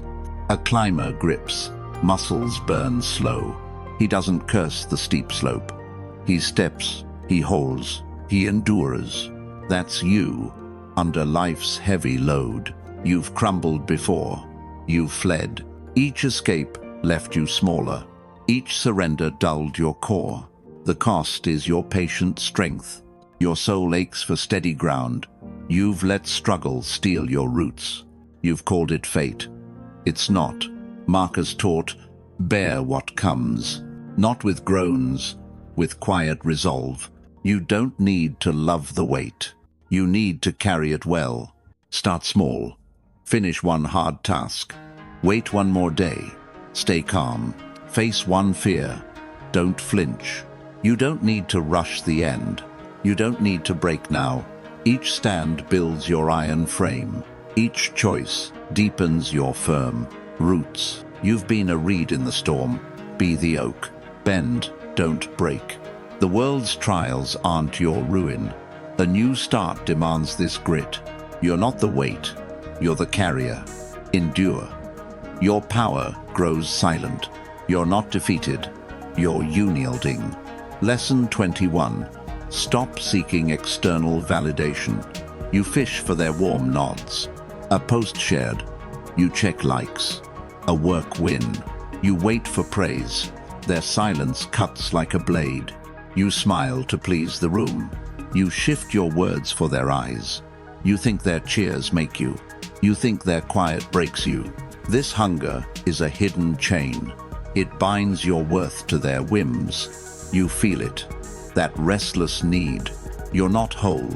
A climber grips. Muscles burn slow. He doesn't curse the steep slope. He steps. He holds. He endures. That's you. Under life's heavy load. You've crumbled before. You've fled. Each escape left you smaller. Each surrender dulled your core. The cost is your patient strength. Your soul aches for steady ground. You've let struggle steal your roots. You've called it fate. It's not. Marcus taught, bear what comes. Not with groans, with quiet resolve. You don't need to love the weight. You need to carry it well. Start small. Finish one hard task. Wait one more day. Stay calm. Face one fear. Don't flinch. You don't need to rush the end. You don't need to break now. Each stand builds your iron frame. Each choice deepens your firm roots. You've been a reed in the storm. Be the oak. Bend, don't break. The world's trials aren't your ruin. A new start demands this grit. You're not the weight. You're the carrier. Endure. Your power grows silent. You're not defeated. You're unyielding. Lesson 21. Stop seeking external validation. You fish for their warm nods. A post shared. You check likes. A work win. You wait for praise. Their silence cuts like a blade. You smile to please the room. You shift your words for their eyes. You think their cheers make you. You think their quiet breaks you. This hunger is a hidden chain. It binds your worth to their whims. You feel it. That restless need. You're not whole.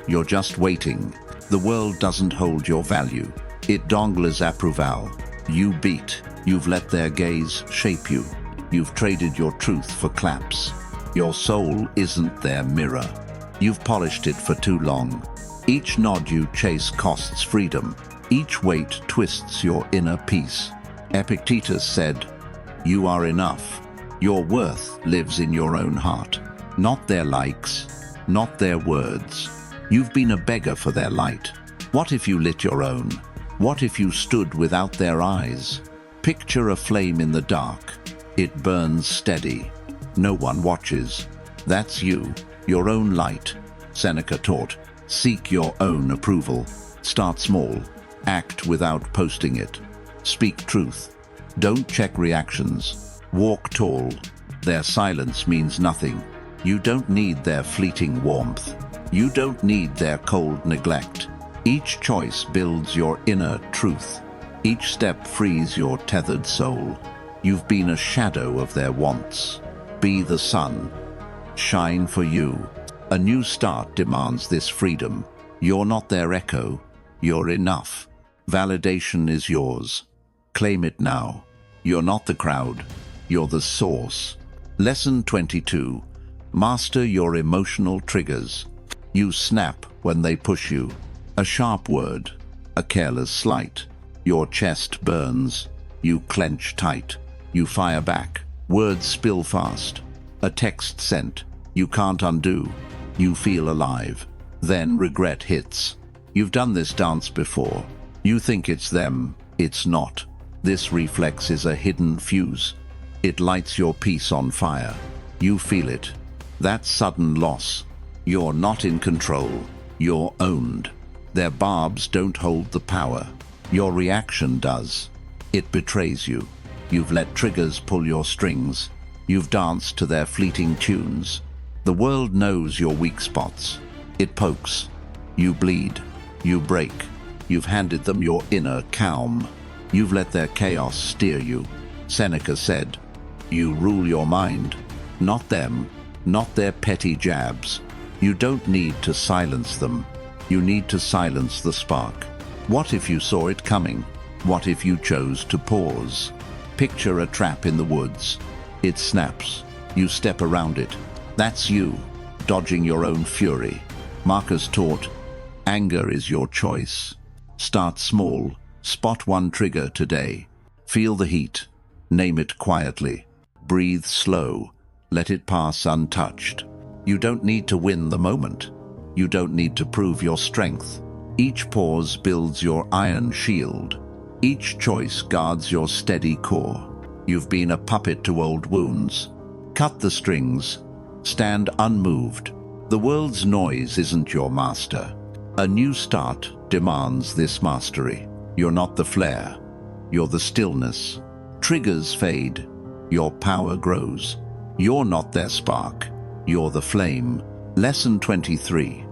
You're just waiting. The world doesn't hold your value. It dongles approval. You beat. You've let their gaze shape you. You've traded your truth for claps. Your soul isn't their mirror. You've polished it for too long. Each nod you chase costs freedom. Each weight twists your inner peace. Epictetus said, you are enough. Your worth lives in your own heart. Not their likes, not their words. You've been a beggar for their light. What if you lit your own? What if you stood without their eyes? Picture a flame in the dark. It burns steady. No one watches. That's you, your own light. Seneca taught, seek your own approval. Start small. Act without posting it. Speak truth. Don't check reactions. Walk tall. Their silence means nothing. You don't need their fleeting warmth. You don't need their cold neglect. Each choice builds your inner truth. Each step frees your tethered soul. You've been a shadow of their wants. Be the sun. Shine for you. A new start demands this freedom. You're not their echo. You're enough. Validation is yours. Claim it now. You're not the crowd. You're the source. Lesson 22. Master your emotional triggers. You snap when they push you. A sharp word. A careless slight. Your chest burns. You clench tight. You fire back. Words spill fast. A text sent. You can't undo. You feel alive. Then regret hits. You've done this dance before. You think it's them. It's not. This reflex is a hidden fuse. It lights your peace on fire. You feel it. That sudden loss. You're not in control. You're owned. Their barbs don't hold the power. Your reaction does. It betrays you. You've let triggers pull your strings. You've danced to their fleeting tunes. The world knows your weak spots. It pokes. You bleed. You break. You've handed them your inner calm. You've let their chaos steer you. Seneca said, you rule your mind. Not them. Not their petty jabs. You don't need to silence them. You need to silence the spark. What if you saw it coming? What if you chose to pause? Picture a trap in the woods. It snaps. You step around it. That's you, dodging your own fury. Marcus taught, anger is your choice. Start small. Spot one trigger today. Feel the heat. Name it quietly. Breathe slow. Let it pass untouched. You don't need to win the moment. You don't need to prove your strength. Each pause builds your iron shield. Each choice guards your steady core. You've been a puppet to old wounds. Cut the strings. Stand unmoved. The world's noise isn't your master. A new start demands this mastery. You're not the flare. You're the stillness. Triggers fade. Your power grows. You're not their spark. You're the flame. Lesson 23.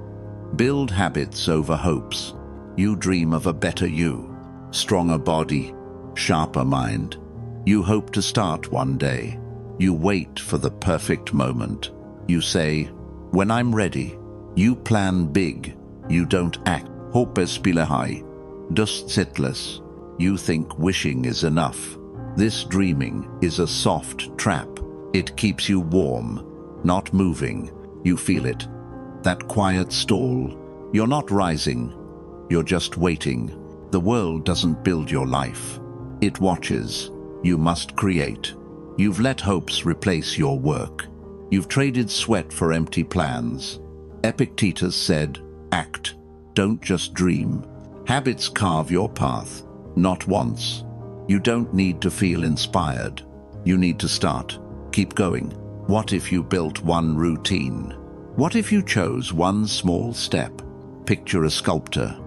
Build habits over hopes. You dream of a better you. Stronger body. Sharper mind. You hope to start one day. You wait for the perfect moment. You say, when I'm ready. You plan big. You don't act. Hoppes spilehai. Dust sitless. You think wishing is enough. This dreaming is a soft trap. It keeps you warm, not moving. You feel it. That quiet stall. You're not rising. You're just waiting. The world doesn't build your life. It watches. You must create. You've let hopes replace your work. You've traded sweat for empty plans. Epictetus said, act. Don't just dream. Habits carve your path. Not once. You don't need to feel inspired. You need to start. Keep going. What if you built one routine? What if you chose one small step? Picture a sculptor.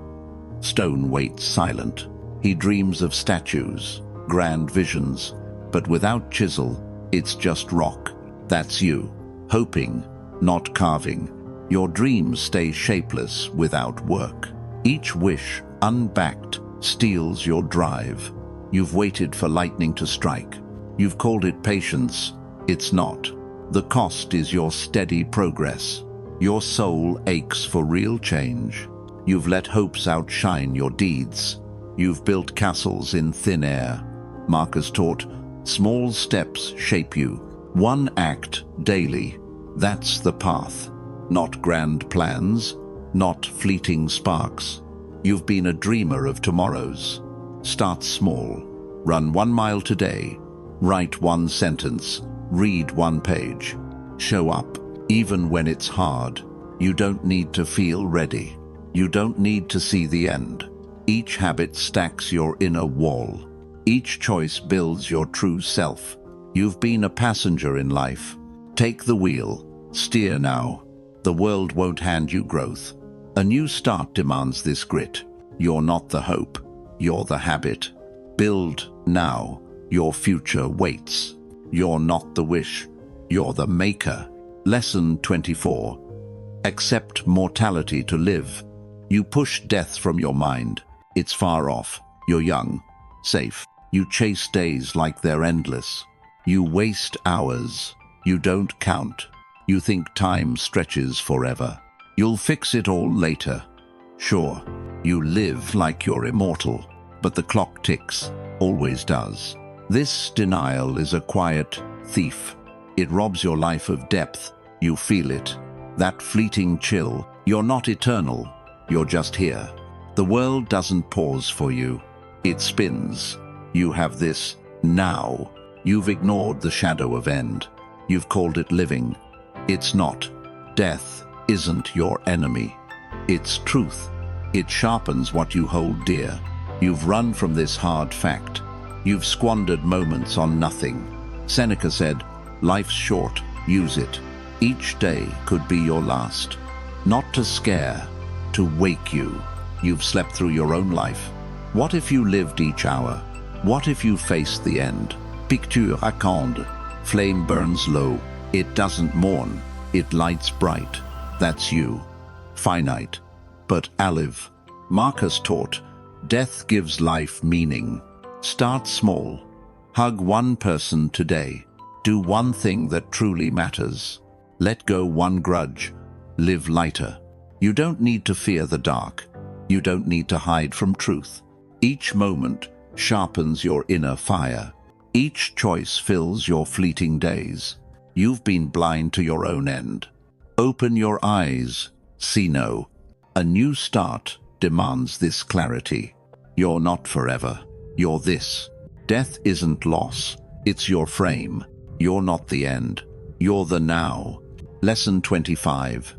Stone waits silent. He dreams of statues, grand visions, but without chisel, it's just rock. That's you. Hoping, not carving. Your dreams stay shapeless without work. Each wish, unbacked, steals your drive. You've waited for lightning to strike. You've called it patience. It's not. The cost is your steady progress. Your soul aches for real change. You've let hopes outshine your deeds. You've built castles in thin air. Marcus taught, small steps shape you. One act daily. That's the path. Not grand plans, not fleeting sparks. You've been a dreamer of tomorrows. Start small. Run 1 mile today. Write one sentence. Read one page. Show up, even when it's hard. You don't need to feel ready. You don't need to see the end. Each habit stacks your inner wall. Each choice builds your true self. You've been a passenger in life. Take the wheel. Steer now. The world won't hand you growth. A new start demands this grit. You're not the hope. You're the habit. Build now. Your future waits. You're not the wish. You're the maker. Lesson 24. Accept mortality to live. You push death from your mind. It's far off. You're young. Safe. You chase days like they're endless. You waste hours. You don't count. You think time stretches forever. You'll fix it all later. Sure, you live like you're immortal, but the clock ticks, always does. This denial is a quiet thief. It robs your life of depth. You feel it. That fleeting chill. You're not eternal. You're just here. The world doesn't pause for you. It spins. You have this now. You've ignored the shadow of end. You've called it living. It's not. Death isn't your enemy. It's truth. It sharpens what you hold dear. You've run from this hard fact. You've squandered moments on nothing. Seneca said, life's short, use it. Each day could be your last. Not to scare, to wake you. You've slept through your own life. What if you lived each hour? What if you faced the end? Picture accende. Flame burns low. It doesn't mourn. It lights bright. That's you. Finite, but alive. Marcus taught, death gives life meaning. Start small. Hug one person today. Do one thing that truly matters. Let go one grudge. Live lighter. You don't need to fear the dark. You don't need to hide from truth. Each moment sharpens your inner fire. Each choice fills your fleeting days. You've been blind to your own end. Open your eyes. See no. A new start demands this clarity. You're not forever. You're this. Death isn't loss. It's your frame. You're not the end. You're the now. Lesson 25.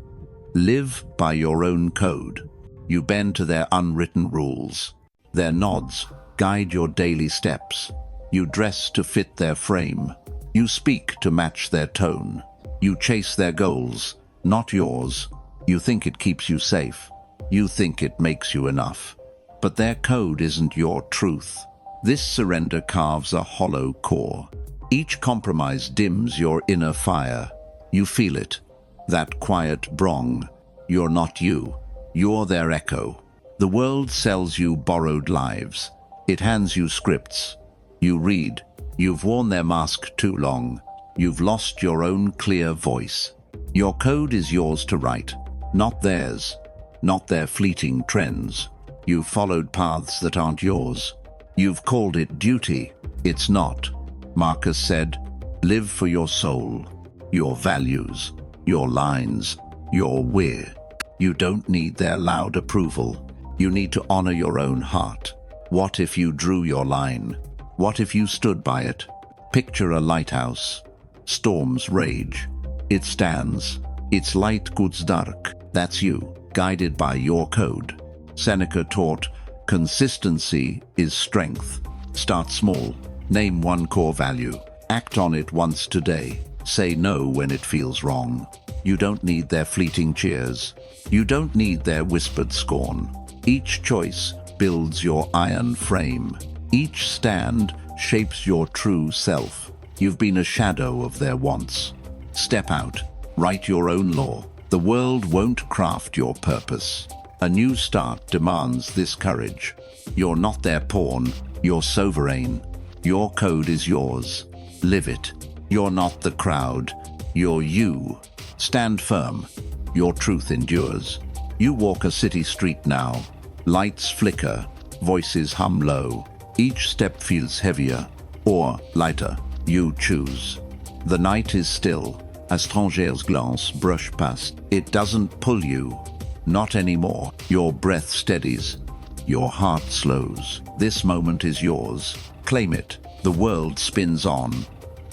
Live by your own code. You bend to their unwritten rules. Their nods guide your daily steps. You dress to fit their frame. You speak to match their tone. You chase their goals, not yours. You think it keeps you safe. You think it makes you enough. But their code isn't your truth. This surrender carves a hollow core. Each compromise dims your inner fire. You feel it. That quiet brong. You're not you. You're their echo. The world sells you borrowed lives. It hands you scripts. You read. You've worn their mask too long. You've lost your own clear voice. Your code is yours to write, not theirs, not their fleeting trends. You've followed paths that aren't yours. You've called it duty. It's not. Marcus said, live for your soul, your values, your lines, your weir. You don't need their loud approval. You need to honor your own heart. What if you drew your line? What if you stood by it? Picture a lighthouse. Storms rage. It stands. Its light guides dark. That's you, guided by your code. Seneca taught, consistency is strength. Start small. Name one core value. Act on it once today. Say no when it feels wrong. You don't need their fleeting cheers. You don't need their whispered scorn. Each choice builds your iron frame. Each stand shapes your true self. You've been a shadow of their wants. Step out. Write your own law. The world won't craft your purpose. A new start demands this courage. You're not their pawn. You're sovereign. Your code is yours. Live it. You're not the crowd. You're you. Stand firm. Your truth endures. You walk a city street now. Lights flicker. Voices hum low. Each step feels heavier or lighter. You choose. The night is still. A stranger's glance brush past. It doesn't pull you. Not anymore. Your breath steadies. Your heart slows. This moment is yours. Claim it. The world spins on.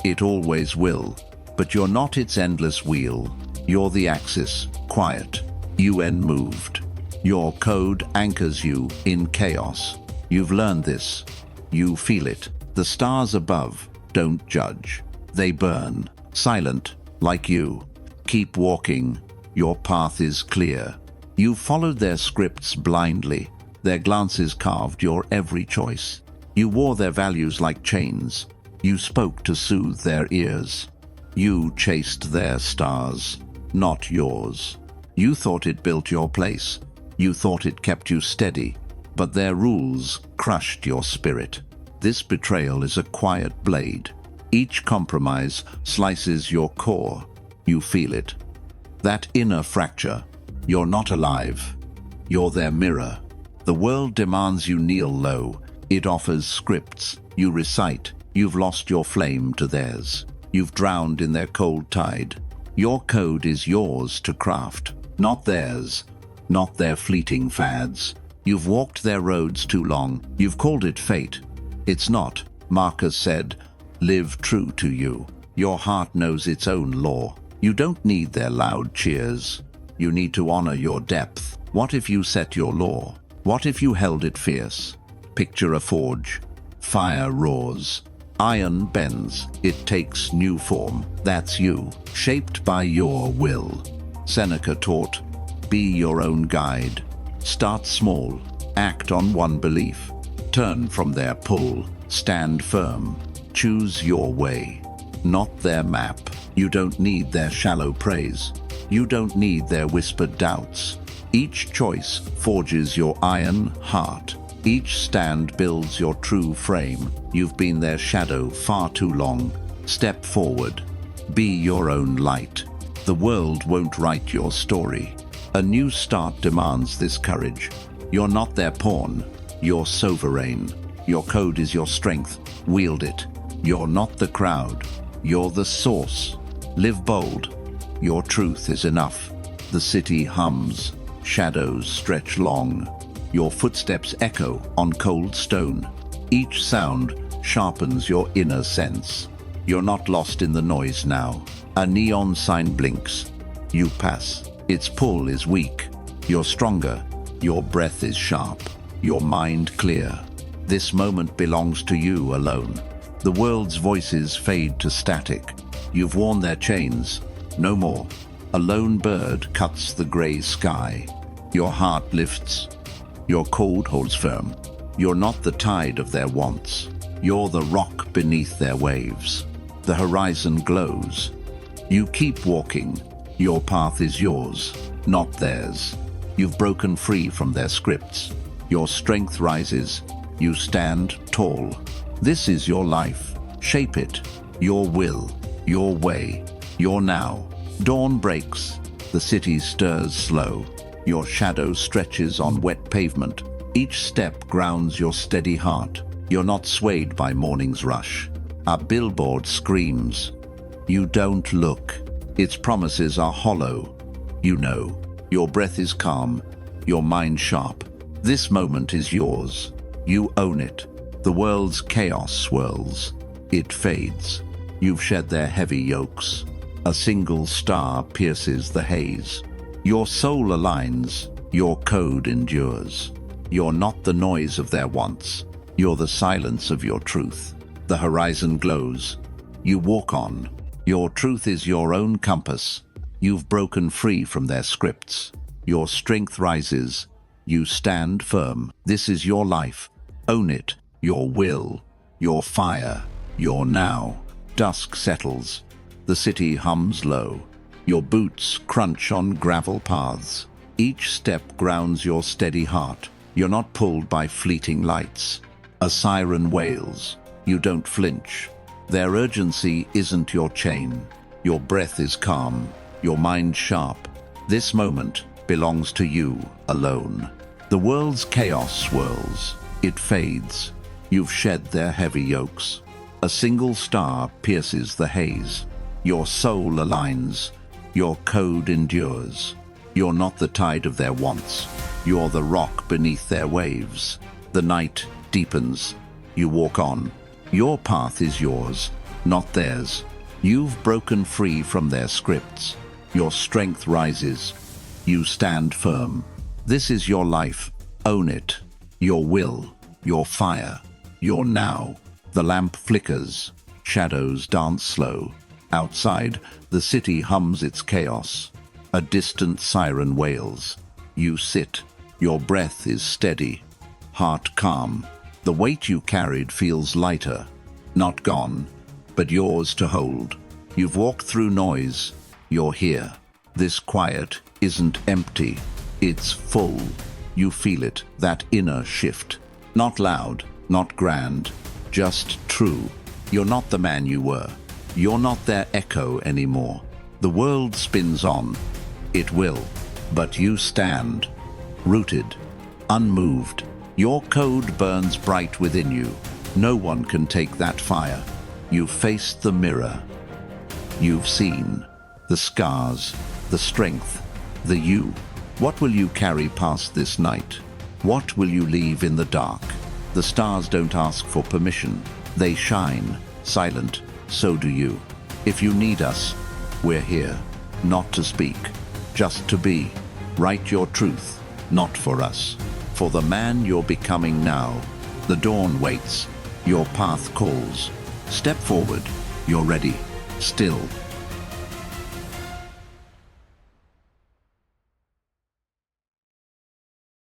It always will. But you're not its endless wheel. You're the axis. Quiet. Unmoved. Your code anchors you in chaos. You've learned this. You feel it. The stars above don't judge. They burn, silent, like you. Keep walking. Your path is clear. You followed their scripts blindly. Their glances carved your every choice. You wore their values like chains. You spoke to soothe their ears. You chased their stars, not yours. You thought it built your place. You thought it kept you steady. But their rules crushed your spirit. This betrayal is a quiet blade. Each compromise slices your core. You feel it. That inner fracture. You're not alive. You're their mirror. The world demands you kneel low. It offers scripts. You recite. You've lost your flame to theirs. You've drowned in their cold tide. Your code is yours to craft, not theirs, not their fleeting fads. You've walked their roads too long. You've called it fate. It's not. Marcus said, live true to you. Your heart knows its own law. You don't need their loud cheers. You need to honor your depth. What if you set your law? What if you held it fierce? Picture a forge. Fire roars. Iron bends. It takes new form. That's you, shaped by your will. Seneca taught, be your own guide. Start small. Act on one belief. Turn from their pull. Stand firm. Choose your way, not their map. You don't need their shallow praise. You don't need their whispered doubts. Each choice forges your iron heart. Each stand builds your true frame. You've been their shadow far too long. Step forward. Be your own light. The world won't write your story. A new start demands this courage. You're not their pawn. You're sovereign. Your code is your strength. Wield it. You're not the crowd. You're the source. Live bold. Your truth is enough. The city hums. Shadows stretch long. Your footsteps echo on cold stone. Each sound sharpens your inner sense. You're not lost in the noise now. A neon sign blinks. You pass. Its pull is weak. You're stronger. Your breath is sharp. Your mind clear. This moment belongs to you alone. The world's voices fade to static. You've worn their chains. No more. A lone bird cuts the gray sky. Your heart lifts. Your code holds firm. You're not the tide of their wants. You're the rock beneath their waves. The horizon glows. You keep walking. Your path is yours, not theirs. You've broken free from their scripts. Your strength rises. You stand tall. This is your life. Shape it. Your will. Your way. Your now. Dawn breaks. The city stirs slow. Your shadow stretches on wet pavement. Each step grounds your steady heart. You're not swayed by morning's rush. A billboard screams. You don't look. Its promises are hollow. You know. Your breath is calm. Your mind sharp. This moment is yours. You own it. The world's chaos swirls. It fades. You've shed their heavy yokes. A single star pierces the haze. Your soul aligns. Your code endures. You're not the noise of their wants. You're the silence of your truth. The horizon glows. You walk on. Your truth is your own compass. You've broken free from their scripts. Your strength rises. You stand firm. This is your life. Own it. Your will. Your fire. Your now. Dusk settles. The city hums low. Your boots crunch on gravel paths. Each step grounds your steady heart. You're not pulled by fleeting lights. A siren wails. You don't flinch. Their urgency isn't your chain. Your breath is calm. Your mind sharp. This moment belongs to you alone. The world's chaos swirls. It fades. You've shed their heavy yokes. A single star pierces the haze. Your soul aligns. Your code endures. You're not the tide of their wants. You're the rock beneath their waves. The night deepens. You walk on. Your path is yours, not theirs. You've broken free from their scripts. Your strength rises. You stand firm. This is your life. Own it. Your will. Your fire. Your now. The lamp flickers. Shadows dance slow. Outside, the city hums its chaos. A distant siren wails. You sit. Your breath is steady. Heart calm. The weight you carried feels lighter. Not gone, but yours to hold. You've walked through noise. You're here. This quiet isn't empty. It's full. You feel it, that inner shift. Not loud, not grand, just true. You're not the man you were. You're not their echo anymore. The world spins on. It will. But you stand. Rooted. Unmoved. Your code burns bright within you. No one can take that fire. You've faced the mirror. You've seen the scars, the strength, the you. What will you carry past this night? What will you leave in the dark? The stars don't ask for permission. They shine, silent, so do you. If you need us, we're here. Not to speak, just to be. Write your truth, not for us. For the man you're becoming now. The dawn waits. Your path calls. Step forward. You're ready. Still,